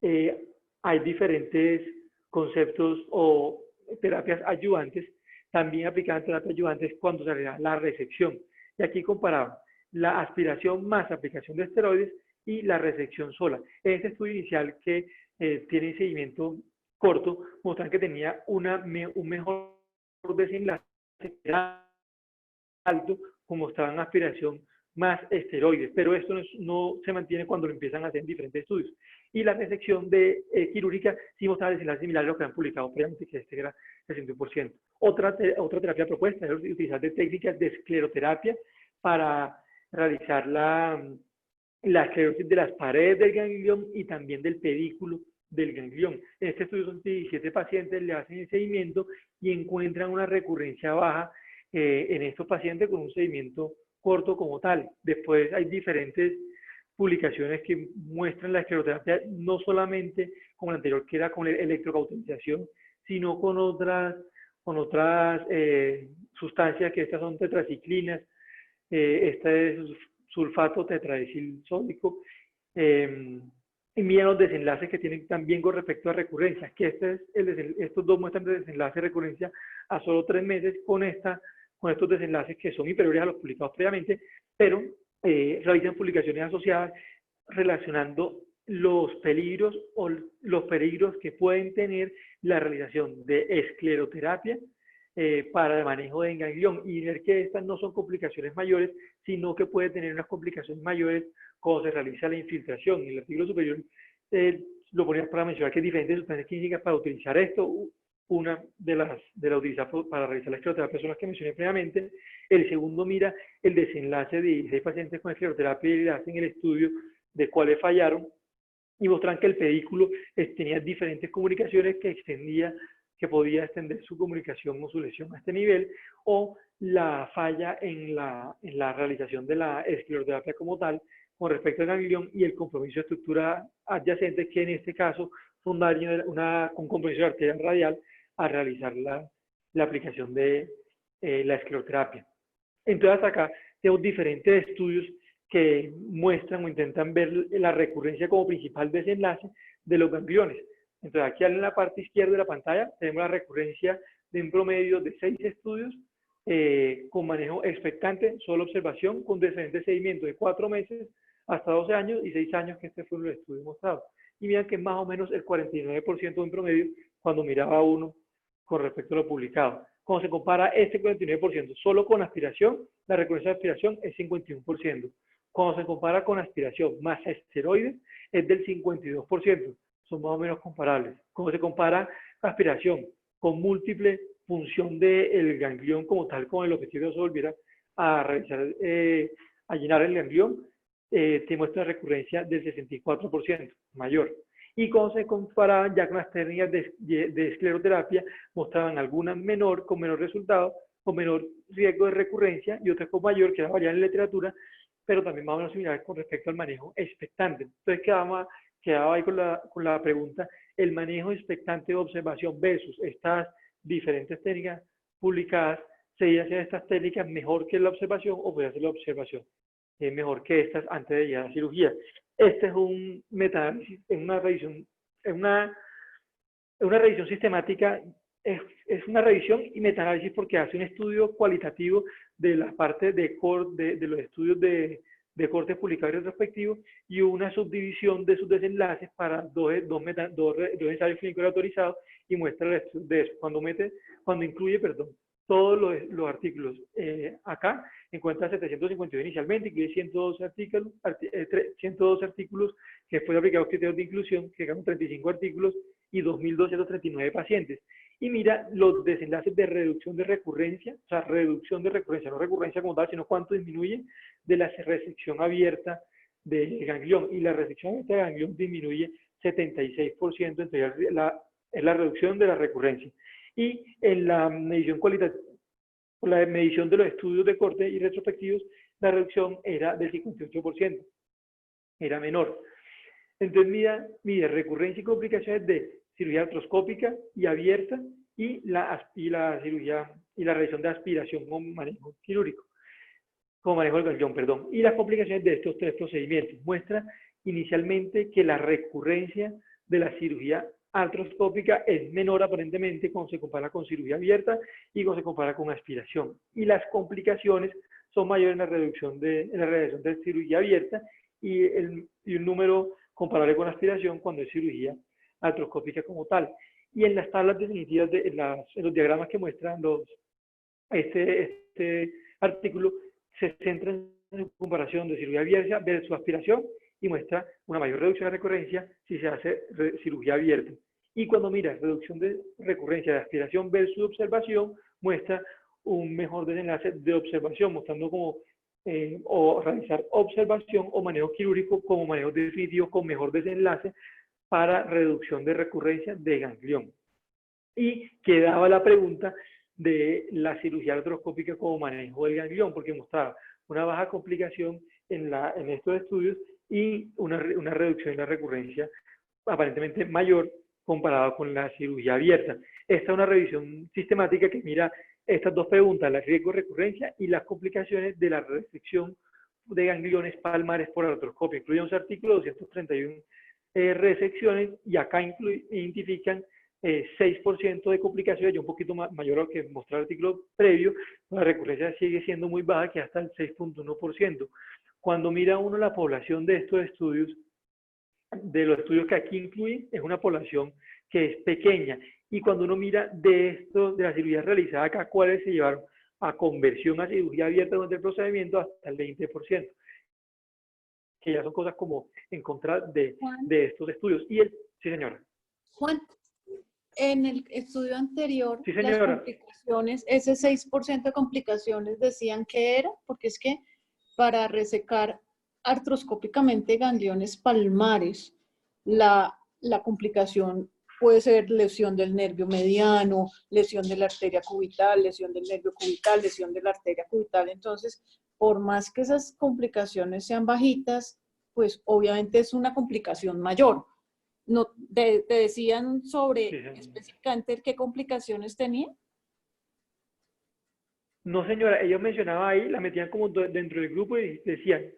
hay diferentes conceptos o terapias ayudantes, también aplicaban terapias ayudantes cuando se haría la resección. Y aquí comparaban la aspiración más aplicación de esteroides y la resección sola. En este estudio inicial, que tiene seguimiento corto, mostraron que tenía un mejor desenlace alto, como estaba en aspiración más esteroides, pero esto no se mantiene cuando lo empiezan a hacer en diferentes estudios. Y la resección quirúrgica sí mostraba desenlaces similares a los que han publicado previamente, que este era el 61%. Otra terapia propuesta es utilizar técnicas de escleroterapia para realizar la esclerosis de las paredes del ganglión y también del pedículo del ganglión. En este estudio son 17 pacientes, le hacen el seguimiento y encuentran una recurrencia baja en estos pacientes con un seguimiento corto como tal. Después hay diferentes publicaciones que muestran la escleroterapia no solamente como la anterior, que era con electrocauterización, sino con otras sustancias, que estas son tetraciclinas, este es sulfato tetraetil sódico, y miren los desenlaces que tienen también con respecto a recurrencias, que estos dos muestran de desenlace de recurrencia a solo 3 meses con estos desenlaces que son inferiores a los publicados previamente, pero realizan publicaciones asociadas relacionando los peligros que pueden tener la realización de escleroterapia para el manejo de ganglión, y ver que estas no son complicaciones mayores, sino que puede tener unas complicaciones mayores cuando se realiza la infiltración. En el artículo superior lo ponía para mencionar que hay diferentes sustancias químicas para utilizar esto. Una de las utilizadas para realizar la escleroterapia son las que mencioné previamente. El segundo mira el desenlace de 16 pacientes con escleroterapia y le hacen el estudio de cuáles fallaron, y mostran que el pedículo tenía diferentes comunicaciones que podía extender su comunicación o su lesión a este nivel, o la falla en la realización de la escleroterapia como tal con respecto al ganglión, y el compromiso de estructura adyacente, que en este caso fue con compromiso de arteria radial a realizar la aplicación de la escleroterapia. Entonces hasta acá tenemos diferentes estudios que muestran o intentan ver la recurrencia como principal desenlace de los gangliones. Entonces aquí en la parte izquierda de la pantalla tenemos la recurrencia de un promedio de 6 estudios con manejo expectante, solo observación, con diferentes seguimientos de 4 meses hasta 12 años y 6 años, que este fue el estudio mostrado. Y miren que más o menos el 49% en promedio cuando miraba uno con respecto a lo publicado. Cuando se compara este 49% solo con aspiración, la recurrencia de aspiración es 51%. Cuando se compara con aspiración más esteroides, es del 52%. Son más o menos comparables. Cuando se compara aspiración con múltiple función del ganglión como tal, con el objetivo de que se volviera a realizar, a llenar el ganglión, te muestra recurrencia del 64%, mayor. Y cuando se comparaban ya con las técnicas de escleroterapia, mostraban algunas con menor resultado, con menor riesgo de recurrencia y otra con mayor, que era variable en la literatura, pero también más o menos similar con respecto al manejo expectante. Entonces quedaba ahí con la pregunta, el manejo expectante de observación versus estas diferentes técnicas publicadas, ¿sería hacer estas técnicas mejor que la observación o puede hacer la observación mejor que estas antes de llegar a la cirugía? Este es un metaanálisis, una revisión sistemática, es una revisión y metaanálisis porque hace un estudio cualitativo de la parte de los estudios de corte publicado y retrospectivo y una subdivisión de sus desenlaces para dos ensayos clínicos autorizados y muestra el estudio de eso. Cuando incluye, todos los artículos acá, encuentra 752 inicialmente, incluye 112 artículos que después aplicados criterios de inclusión, que llegaron 35 artículos y 2.239 pacientes. Y mira los desenlaces de reducción de recurrencia, o sea, reducción de recurrencia, no recurrencia como tal, sino cuánto disminuye de la resección abierta del ganglión. Y la resección abierta del ganglión disminuye 76%, entonces es la reducción de la recurrencia. Y en la medición cualitativa, la medición de los estudios de corte y retrospectivos, la reducción era del 58%, era menor. Entonces, mira recurrencia y complicaciones de cirugía artroscópica y abierta y la cirugía y la revisión de aspiración con manejo quirúrgico, con manejo del ganglión, perdón. Y las complicaciones de estos tres procedimientos. Muestra inicialmente que la recurrencia de la cirugía artroscópica es menor aparentemente cuando se compara con cirugía abierta y cuando se compara con aspiración. Y las complicaciones son mayores en la reducción de cirugía abierta y un número comparable con aspiración cuando es cirugía artroscópica como tal. Y en las tablas definitivas, en los diagramas que muestran este artículo, se centra en la comparación de cirugía abierta versus aspiración y muestra una mayor reducción de recurrencia si se hace cirugía abierta. Y cuando mira reducción de recurrencia de aspiración versus observación, muestra un mejor desenlace de observación, mostrando como o realizar observación o manejo quirúrgico como manejo definitivo con mejor desenlace para reducción de recurrencia de ganglión. Y quedaba la pregunta de la cirugía artroscópica como manejo del ganglión, porque mostraba una baja complicación en estos estudios y una reducción en la recurrencia aparentemente mayor comparado con la cirugía abierta. Esta es una revisión sistemática que mira estas dos preguntas, el riesgo de recurrencia y las complicaciones de la restricción de gangliones palmares por artroscopia. Incluye un artículo, 231 resecciones, y acá identifican 6% de complicaciones, y un poquito mayor a lo que mostró el artículo previo. La recurrencia sigue siendo muy baja, que hasta el 6.1%. Cuando mira uno la población de estos estudios, de los estudios que aquí incluyen, es una población que es pequeña. Y cuando uno mira de la cirugía realizada acá, cuáles se llevaron a conversión a cirugía abierta durante el procedimiento, hasta el 20%, que ya son cosas como en contra de estos estudios. Sí, señora. Juan, en el estudio anterior, Sí, las señora. complicaciones, ese 6% de complicaciones decían que era, porque es que para resecar artroscópicamente gangliones palmares, la complicación puede ser lesión del nervio mediano, lesión de la arteria cubital, lesión del nervio cubital, lesión de la arteria cubital. Entonces, por más que esas complicaciones sean bajitas, pues obviamente es una complicación mayor. No, te decían sobre específicamente qué complicaciones tenía. No, señora, ellos mencionaban ahí, la metían como dentro del grupo y decían,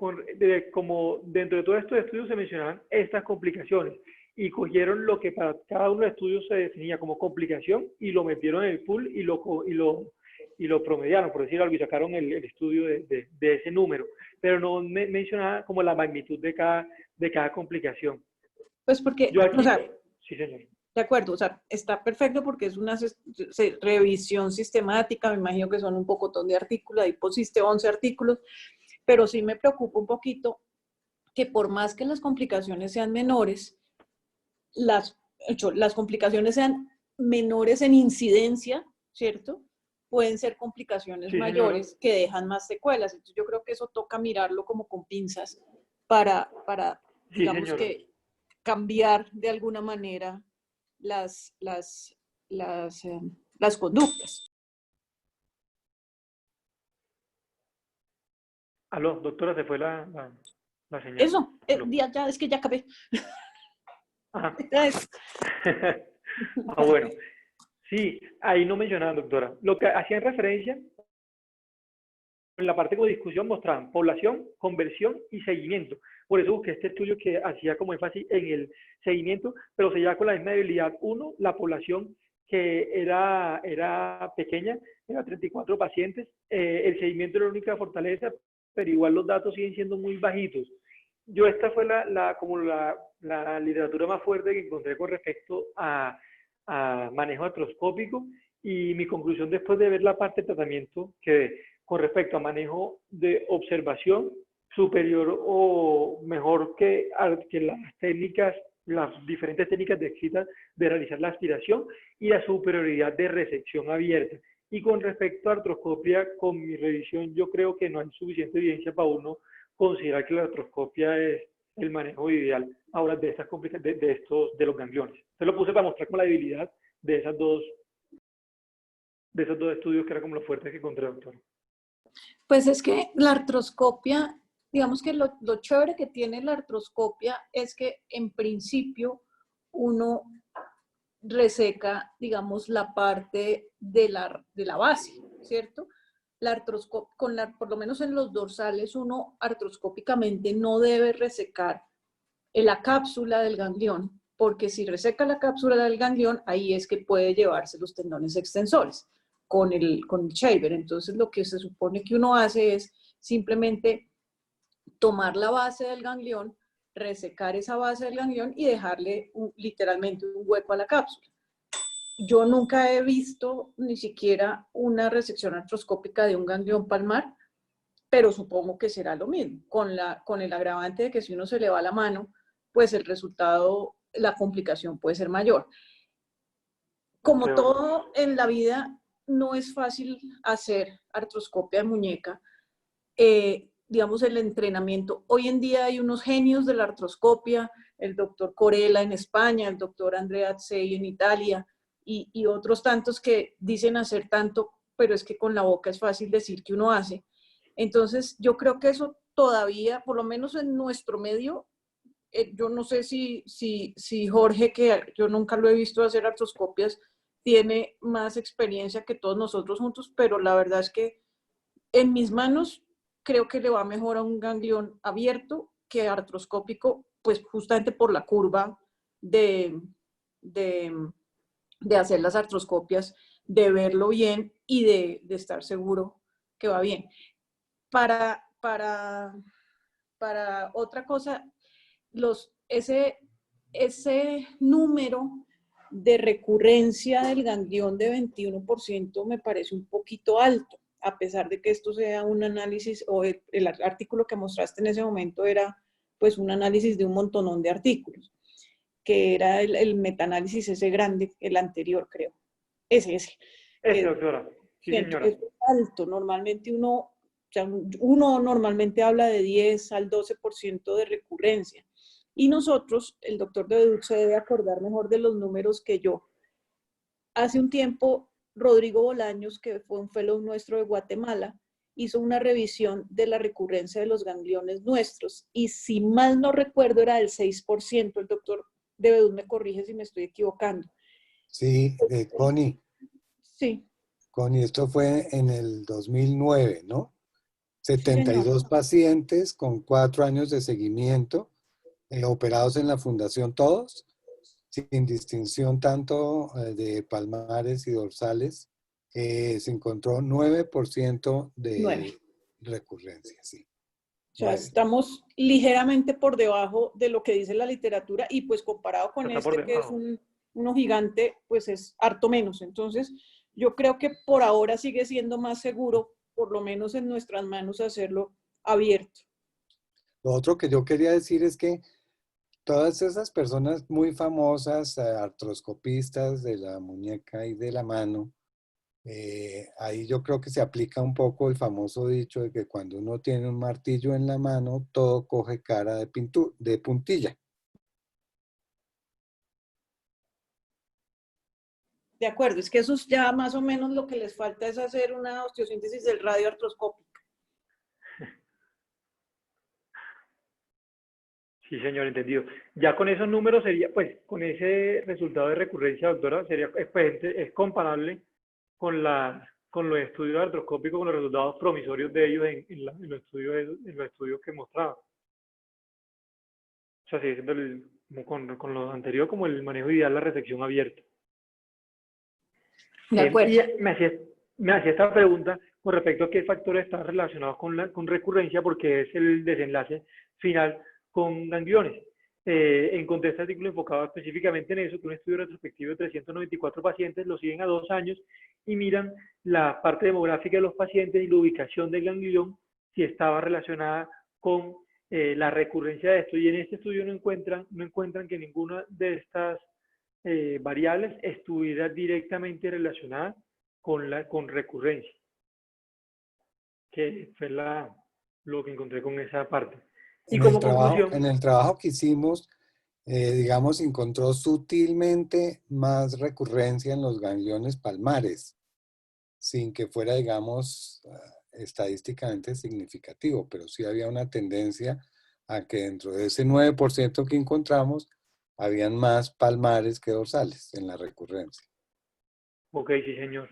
como dentro de todos estos estudios se mencionaban estas complicaciones y cogieron lo que para cada uno de los estudios se definía como complicación y lo metieron en el pool y lo promediaron, por decirlo algo, y sacaron el estudio de ese número, pero no mencionaba como la magnitud de cada complicación. Pues porque, Yo aquí, o sea, sí, señor. De acuerdo, o sea, está perfecto porque es una revisión sistemática, me imagino que son un pocotón de artículos, ahí pusiste 11 artículos, pero sí me preocupa un poquito que por más que las complicaciones sean menores, las complicaciones sean menores en incidencia, ¿cierto? Pueden ser complicaciones mayores que dejan más secuelas. Entonces yo creo que eso toca mirarlo como con pinzas para digamos que cambiar de alguna manera las conductas. Aló, doctora, se fue la señal. Eso, Aló. ya, es que ya acabé. Ajá. Es- Bueno. Sí, ahí no mencionaban, doctora. Lo que hacían referencia, en la parte de discusión mostraban población, conversión y seguimiento. Por eso busqué este estudio que hacía como énfasis en el seguimiento, pero se lleva con la misma debilidad. Uno, la población que era pequeña, era 34 pacientes. El seguimiento era la única fortaleza, pero igual los datos siguen siendo muy bajitos. Yo esta fue como la literatura más fuerte que encontré con respecto a manejo artroscópico, y mi conclusión después de ver la parte de tratamiento que con respecto a manejo de observación superior o mejor que las técnicas, las diferentes técnicas descritas de realizar la aspiración, y la superioridad de resección abierta. Y con respecto a artroscopia, con mi revisión, yo creo que no hay suficiente evidencia para uno considerar que la artroscopia es el manejo ideal ahora de estas de los gangliones. Entonces lo puse para mostrar como la debilidad de esos dos estudios, que era como lo fuerte que encontré, doctor. Pues es que la artroscopia, digamos que lo chévere que tiene la artroscopia es que en principio uno reseca, digamos, la parte de la base, ¿cierto? Por lo menos en los dorsales, uno artroscópicamente no debe resecar la cápsula del ganglión, porque si reseca la cápsula del ganglión, ahí es que puede llevarse los tendones extensores con el shaver. Entonces, lo que se supone que uno hace es simplemente tomar la base del ganglión, resecar esa base del ganglión y dejarle literalmente un hueco a la cápsula. Yo nunca he visto ni siquiera una resección artroscópica de un ganglión palmar, pero supongo que será lo mismo, con el agravante de que si uno se le va la mano, pues el resultado, la complicación puede ser mayor. Como Creo. todo en la vida, no es fácil hacer artroscopia de muñeca. Digamos, el entrenamiento. Hoy en día hay unos genios de la artroscopia, el doctor Corella en España, el doctor Andrea Azzei en Italia, y otros tantos que dicen hacer tanto, pero es que con la boca es fácil decir que uno hace. Entonces, yo creo que eso todavía, por lo menos en nuestro medio, yo no sé si Jorge, que yo nunca lo he visto hacer artroscopias, tiene más experiencia que todos nosotros juntos, pero la verdad es que en mis manos creo que le va mejor a un ganglión abierto que artroscópico, pues justamente por la curva de, de, de hacer las artroscopias, de verlo bien y de estar seguro que va bien. Para otra cosa, ese número de recurrencia del ganglión de 21% me parece un poquito alto, a pesar de que esto sea un análisis, o el artículo que mostraste en ese momento era pues un análisis de un montonón de artículos, que era el metaanálisis ese grande, el anterior creo, ese, que Doctora. Sí, señora. es alto. Normalmente uno normalmente habla de 10 al 12% de recurrencia. Y nosotros, el doctor de Bedut se debe acordar mejor de los números que yo. Hace un tiempo, Rodrigo Bolaños, que fue un fellow nuestro de Guatemala, hizo una revisión de la recurrencia de los gangliones nuestros, y si mal no recuerdo era del 6%. El doctor de Bedut me corrige si me estoy equivocando. Sí, Sí. Connie, esto fue en el 2009, ¿no? Sí, señor. 72 pacientes con 4 años de seguimiento, operados en la fundación todos, sin distinción tanto de palmares y dorsales. Se encontró 9% de 9. recurrencia, sí. O sea, 9. estamos ligeramente por debajo de lo que dice la literatura, y pues comparado con Está por que es debajo. uno gigante, pues es harto menos. Entonces, yo creo que por ahora sigue siendo más seguro, por lo menos en nuestras manos, hacerlo abierto. Lo otro que yo quería decir es que todas esas personas muy famosas, artroscopistas de la muñeca y de la mano, ahí yo creo que se aplica un poco el famoso dicho de que cuando uno tiene un martillo en la mano, todo coge cara de puntilla. De acuerdo, es que eso es ya más o menos lo que les falta, es hacer una osteosíntesis del radio artroscópico. Sí, señor, entendido. Ya con esos números sería, pues, con ese resultado de recurrencia, doctora, sería, pues, es comparable con los estudios artroscópicos, con los resultados promisorios de ellos en los estudios que mostraba. O sea, sigue siendo con lo anterior como el manejo ideal de la resección abierta. De acuerdo. Y me hacía esta pregunta con respecto a qué factores están relacionados con recurrencia, porque es el desenlace final con gangliones. Encontré este artículo enfocado específicamente en eso, que un estudio retrospectivo de 394 pacientes, los siguen a 2 años y miran la parte demográfica de los pacientes y la ubicación del ganglión, si estaba relacionada con la recurrencia de esto. Y en este estudio no encuentran que ninguna de estas variables estuviera directamente relacionada con recurrencia, que fue lo que encontré con esa parte. Y como conclusión, En el trabajo que hicimos, digamos, encontró sutilmente más recurrencia en los gangliones palmares, sin que fuera, digamos, estadísticamente significativo, pero sí había una tendencia a que dentro de ese 9% que encontramos, habían más palmares que dorsales en la recurrencia. ok, sí, señor.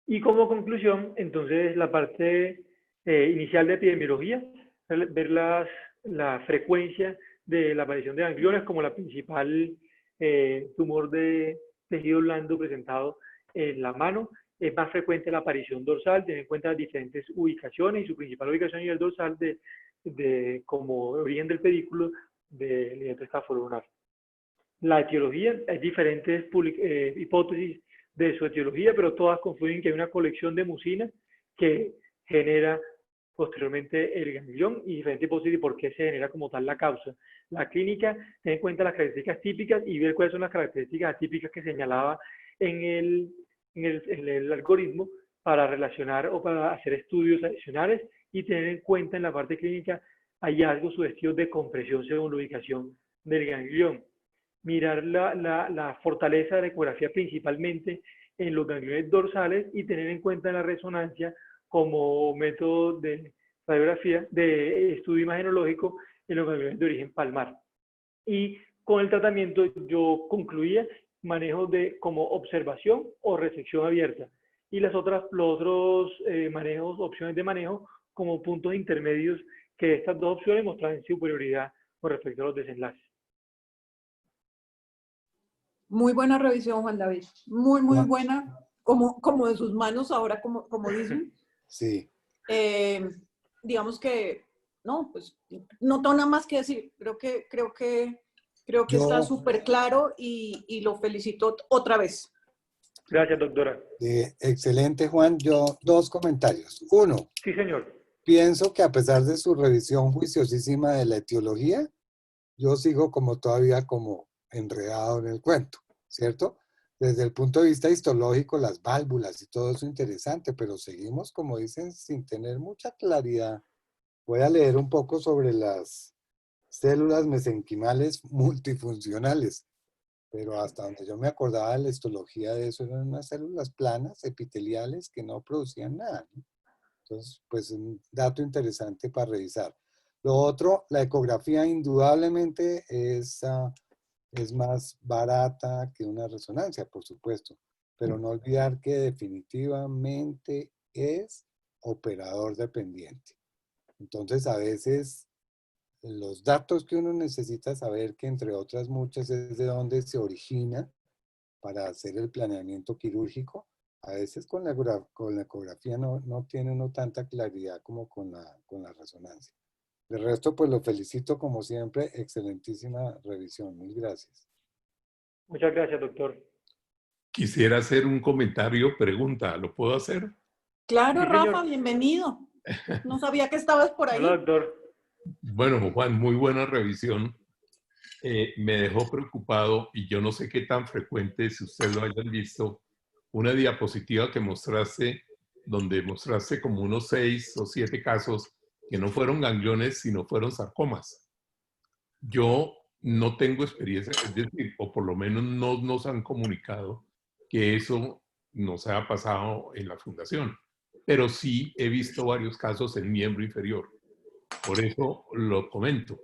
Y como conclusión, entonces, la parte inicial de epidemiología, ver la frecuencia de la aparición de gangliones como la principal tumor de tejido blando presentado en la mano. Es más frecuente la aparición dorsal, tener en cuenta las diferentes ubicaciones y su principal ubicación a nivel dorsal como origen del pedículo del ligamento escápulo-lunar. La etiología, hay diferentes hipótesis de su etiología, pero todas confluyen que hay una colección de mucina que genera posteriormente el ganglión y diferentes hipótesis de por qué se genera como tal la causa. La clínica tiene en cuenta las características típicas y ver cuáles son las características atípicas que señalaba en el algoritmo para relacionar o para hacer estudios adicionales y tener en cuenta en la parte clínica hallazgos sugestivos de compresión según la ubicación del ganglión. Mirar la fortaleza de la ecografía principalmente en los gangliones dorsales y tener en cuenta la resonancia como método de radiografía, de estudio imagenológico en los gangliones de origen palmar. Y con el tratamiento yo concluía manejo como observación o resección abierta. Y los otros manejos, opciones de manejo como puntos intermedios que estas dos opciones mostraban superioridad con respecto a los desenlaces. Muy buena revisión, Juan David. Muy, muy Juan. buena. Como de sus manos ahora, como dicen. Sí. Digamos que, no, pues no tengo nada más que decir. Creo que está súper claro y lo felicito otra vez. Gracias, doctora. Excelente, Juan. Yo, 2 comentarios. 1. Sí, señor. Pienso que a pesar de su revisión juiciosísima de la etiología, yo sigo como todavía como enredado en el cuento, ¿cierto? Desde el punto de vista histológico, las válvulas y todo eso interesante, pero seguimos, como dicen, sin tener mucha claridad. Voy a leer un poco sobre las células mesenquimales multifuncionales, pero hasta donde yo me acordaba de la histología de eso, eran unas células planas, epiteliales, que no producían nada, ¿no? Entonces, pues un dato interesante para revisar. Lo otro, la ecografía indudablemente es más barata que una resonancia, por supuesto, pero no olvidar que definitivamente es operador dependiente. Entonces, a veces los datos que uno necesita saber, que entre otras muchas es de dónde se origina para hacer el planeamiento quirúrgico, a veces con la ecografía no tiene uno tanta claridad como con la resonancia. De resto, pues lo felicito como siempre. Excelentísima revisión. Mil gracias. Muchas gracias, doctor. Quisiera hacer un comentario, pregunta. ¿Lo puedo hacer? Claro, Sí, Rafa, señor. Bienvenido. No sabía que estabas por ahí. Hola, doctor. Bueno, Juan, muy buena revisión. Me dejó preocupado y yo no sé qué tan frecuente, si ustedes lo hayan visto, una diapositiva que mostraste, donde mostraste como unos 6 o 7 casos que no fueron gangliones, sino fueron sarcomas. Yo no tengo experiencia, es decir, o por lo menos no nos han comunicado que eso nos haya pasado en la fundación, pero sí he visto varios casos en miembro inferior. Por eso lo comento.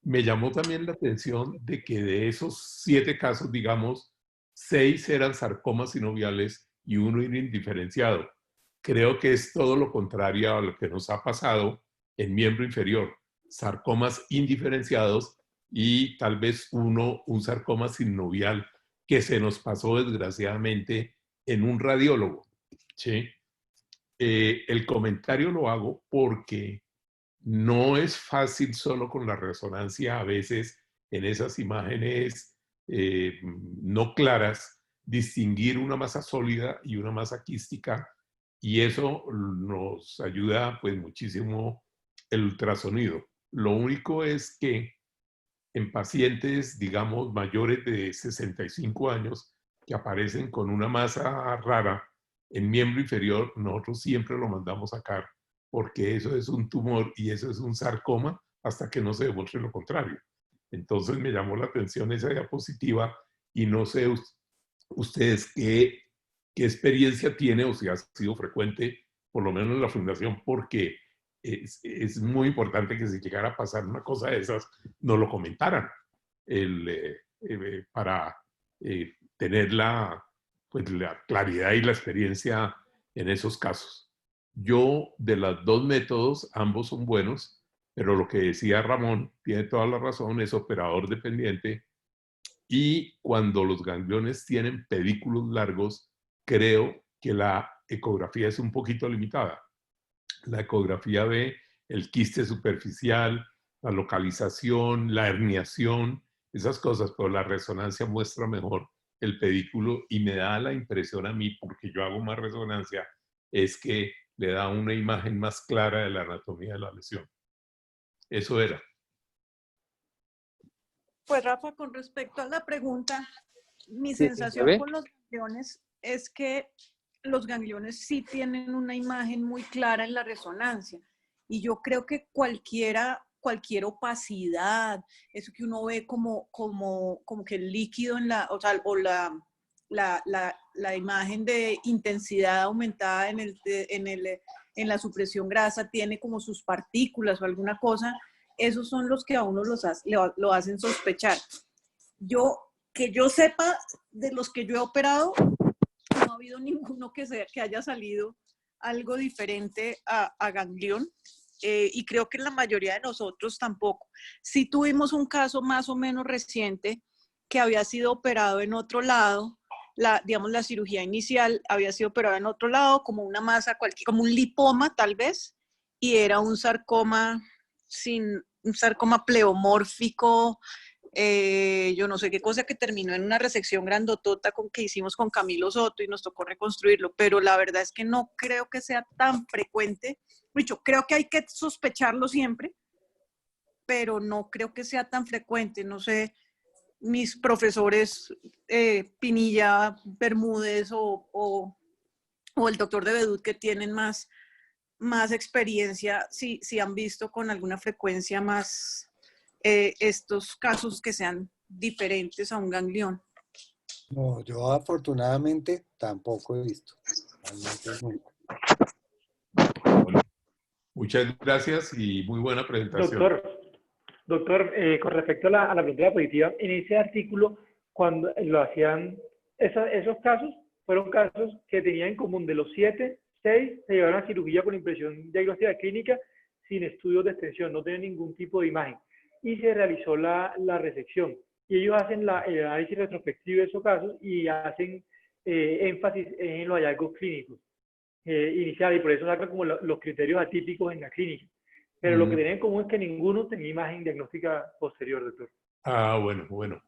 Me llamó también la atención de que de esos 7 casos, digamos, 6 eran sarcomas sinoviales y 1 era indiferenciado. Creo que es todo lo contrario a lo que nos ha pasado en miembro inferior. Sarcomas indiferenciados y tal vez un sarcoma sinovial que se nos pasó desgraciadamente en un radiólogo. ¿Sí? El comentario lo hago porque no es fácil solo con la resonancia, a veces en esas imágenes no claras, distinguir una masa sólida y una masa quística, y eso nos ayuda pues muchísimo el ultrasonido. Lo único es que en pacientes, digamos, mayores de 65 años, que aparecen con una masa rara en miembro inferior, nosotros siempre lo mandamos sacar, porque eso es un tumor y eso es un sarcoma hasta que no se demuestre lo contrario. Entonces me llamó la atención esa diapositiva y no sé ustedes qué experiencia tiene o si ha sido frecuente, por lo menos en la fundación, porque es muy importante que si llegara a pasar una cosa de esas, nos lo comentaran para tener pues, la claridad y la experiencia en esos casos. Yo, de los 2 métodos, ambos son buenos, pero lo que decía Ramón tiene toda la razón, es operador dependiente, y cuando los gangliones tienen pedículos largos, creo que la ecografía es un poquito limitada. La ecografía ve el quiste superficial, la localización, la herniación, esas cosas, pero la resonancia muestra mejor el pedículo y me da la impresión a mí, porque yo hago más resonancia, es que le da una imagen más clara de la anatomía de la lesión. Eso era. Pues Rafa, con respecto a la pregunta, mi Sí, sensación ¿ve? con los gangliones es que los gangliones sí tienen una imagen muy clara en la resonancia. Y yo creo que cualquier opacidad, eso que uno ve como que el líquido en la, o sea, o la imagen de intensidad aumentada en la supresión grasa tiene como sus partículas o alguna cosa, esos son los que a uno lo hacen sospechar. Que yo sepa, de los que yo he operado, no ha habido ninguno que haya salido algo diferente a ganglión. Y creo que en la mayoría de nosotros tampoco. Sí tuvimos un caso más o menos reciente que había sido operado en otro lado, digamos la cirugía inicial había sido operada en otro lado, como una masa, como un lipoma tal vez, y era un sarcoma un sarcoma pleomórfico, yo no sé qué cosa, que terminó en una resección grandotota que hicimos con Camilo Soto y nos tocó reconstruirlo, pero la verdad es que no creo que sea tan frecuente. Dicho, creo que hay que sospecharlo siempre, pero no creo que sea tan frecuente. No sé, mis profesores Pinilla, Bermúdez o el doctor de Bedut, que tienen más experiencia, si han visto con alguna frecuencia más estos casos que sean diferentes a un ganglión. No, yo afortunadamente tampoco he visto. Realmente nunca. Bueno, muchas gracias y muy buena presentación. Doctor, con respecto a la pregunta positiva, en ese artículo, cuando lo hacían, esos casos fueron casos que tenían en común: de los 7, 6 se llevaron a cirugía con impresión diagnóstica clínica sin estudios de extensión, no tenían ningún tipo de imagen, y se realizó la resección. Y ellos hacen el análisis retrospectivo de esos casos y hacen énfasis en los hallazgos clínicos iniciales, y por eso sacan como los criterios atípicos en la clínica. Pero lo que tienen en común es que ninguno tenía imagen diagnóstica posterior, doctor. Ah, bueno.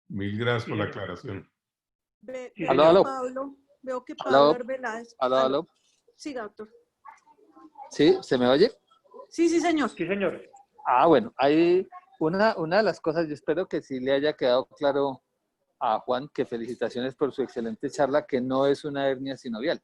Mil gracias Sí, por la señor. aclaración. Sí, Veo Aló, señor. aló. que Pablo Aló, Arbeláez. aló. Sí, doctor. ¿Sí? ¿Se me oye? Sí, señor. Sí, señor. Ah, bueno, hay una de las cosas, yo espero que sí le haya quedado claro a Juan, que felicitaciones por su excelente charla, que no es una hernia sinovial.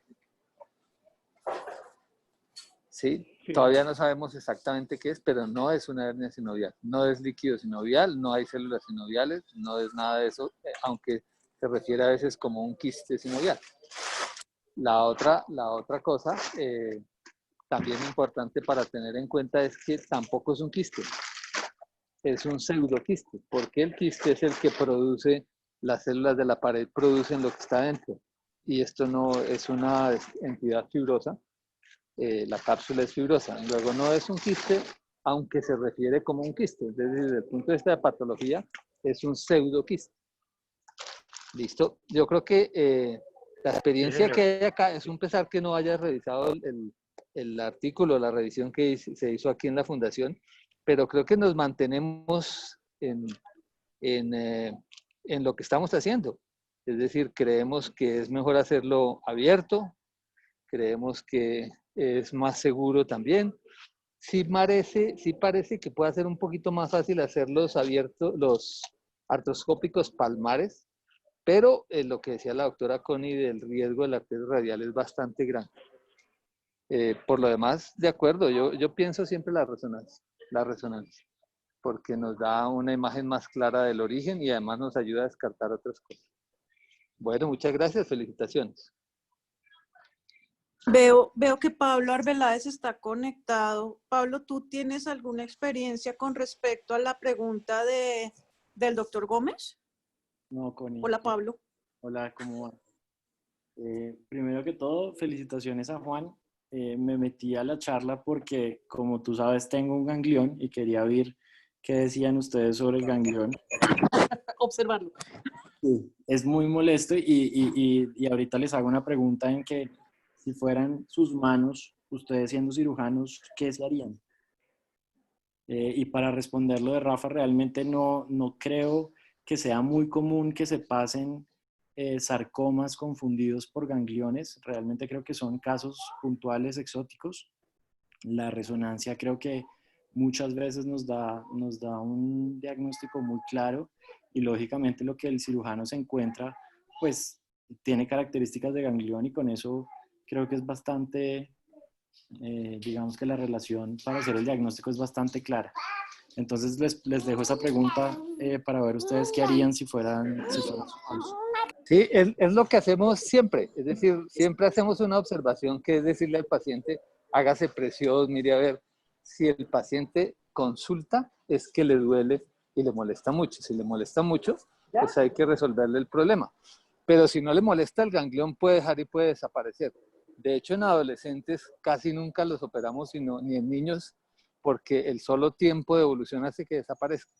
¿Sí? Sí. Todavía no sabemos exactamente qué es, pero no es una hernia sinovial. No es líquido sinovial, no hay células sinoviales, no es nada de eso, aunque se refiere a veces como un quiste sinovial. La otra cosa, también importante para tener en cuenta es que tampoco es un quiste, es un pseudoquiste, porque el quiste es el que produce, las células de la pared producen lo que está dentro, y esto no es una entidad fibrosa, la cápsula es fibrosa, luego no es un quiste, aunque se refiere como un quiste, desde el punto de vista de patología, es un pseudoquiste. Listo, yo creo que la experiencia que hay acá es un pesar que no hayas revisado el artículo, la revisión que se hizo aquí en la fundación, pero creo que nos mantenemos en lo que estamos haciendo. Es decir, creemos que es mejor hacerlo abierto, creemos que es más seguro también. Sí parece que puede ser un poquito más fácil hacerlos abiertos, los artroscópicos palmares, pero lo que decía la doctora Connie del riesgo de la arteria radial es bastante grande. Por lo demás, de acuerdo, yo pienso siempre la resonancia, porque nos da una imagen más clara del origen y además nos ayuda a descartar otras cosas. Bueno, muchas gracias, felicitaciones. Veo que Pablo Arbeláez está conectado. Pablo, ¿tú tienes alguna experiencia con respecto a la pregunta del doctor Gómez? No, Connie. Hola, Pablo. Hola, ¿cómo va? Primero que todo, felicitaciones a Juan. Me metí a la charla porque, como tú sabes, tengo un ganglión y quería ver qué decían ustedes sobre el ganglión. Observarlo. Sí, es muy molesto y ahorita les hago una pregunta en que si fueran sus manos, ustedes siendo cirujanos, ¿qué se harían? Y para responderlo de Rafa, realmente no creo que sea muy común que se pasen sarcomas confundidos por gangliones. Realmente creo que son casos puntuales exóticos. La resonancia creo que muchas veces nos da un diagnóstico muy claro y lógicamente lo que el cirujano se encuentra pues tiene características de ganglión y con eso creo que es bastante, digamos que la relación para hacer el diagnóstico es bastante clara. Entonces les dejo esa pregunta para ver ustedes qué harían si fueran cirujanos. Sí, es lo que hacemos siempre, es decir, siempre hacemos una observación que es decirle al paciente, hágase presión, mire a ver, si el paciente consulta es que le duele y le molesta mucho, si le molesta mucho, pues hay que resolverle el problema, pero si no le molesta el ganglión puede dejar y puede desaparecer. De hecho, en adolescentes casi nunca los operamos, ni en niños, porque el solo tiempo de evolución hace que desaparezca.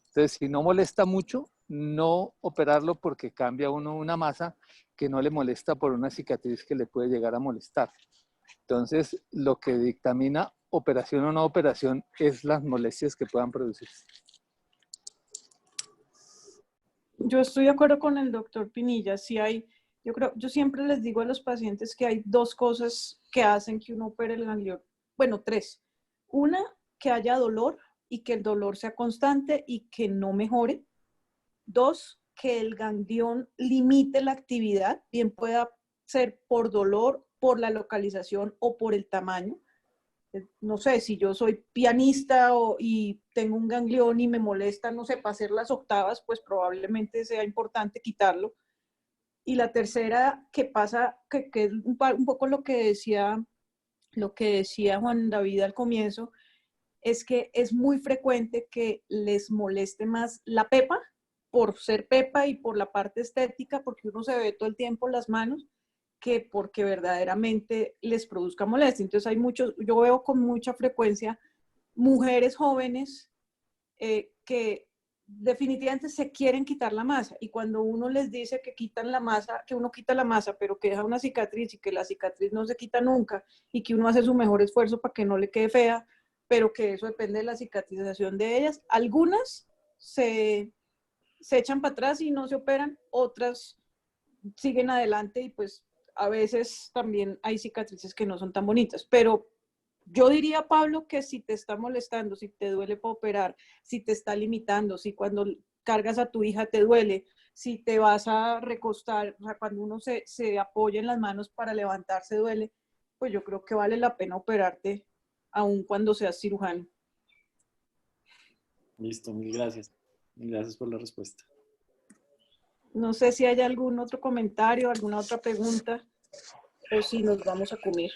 Entonces, si no molesta mucho, no operarlo porque cambia uno una masa que no le molesta por una cicatriz que le puede llegar a molestar. Entonces, lo que dictamina operación o no operación es las molestias que puedan producirse. Yo estoy de acuerdo con el doctor Pinilla. Sí hay, yo siempre les digo a los pacientes que hay dos cosas que hacen que uno opere el ganglión. Bueno, tres. Una, que haya dolor y que el dolor sea constante y que no mejore. Dos, que el ganglión limite la actividad, bien pueda ser por dolor, por la localización o por el tamaño. No sé, si yo soy pianista y tengo un ganglión y me molesta, no sé, para hacer las octavas, pues probablemente sea importante quitarlo. Y la tercera, que pasa, que es un poco lo que decía Juan David al comienzo, es que es muy frecuente que les moleste más la pepa, por ser pepa y por la parte estética, porque uno se ve todo el tiempo las manos, que porque verdaderamente les produzca molestia. Entonces yo veo con mucha frecuencia mujeres jóvenes que definitivamente se quieren quitar la masa y cuando uno les dice que quitan la masa, que uno quita la masa, pero que deja una cicatriz y que la cicatriz no se quita nunca y que uno hace su mejor esfuerzo para que no le quede fea, pero que eso depende de la cicatrización de ellas. Algunas se echan para atrás y no se operan, otras siguen adelante y pues a veces también hay cicatrices que no son tan bonitas, pero yo diría, Pablo, que si te está molestando, si te duele para operar, si te está limitando, si cuando cargas a tu hija te duele, si te vas a recostar, o sea, cuando uno se apoya en las manos para levantarse duele, pues yo creo que vale la pena operarte aun cuando seas cirujano. Listo, mil gracias. Mil gracias por la respuesta. No sé si hay algún otro comentario, alguna otra pregunta, o si nos vamos a comer.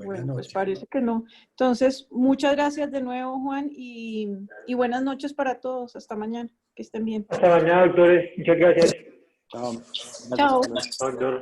Bueno, pues parece que no. Entonces, muchas gracias de nuevo, Juan, y buenas noches para todos. Hasta mañana. Que estén bien. Hasta mañana, doctores. Muchas gracias. Chao. Chao. Doctor.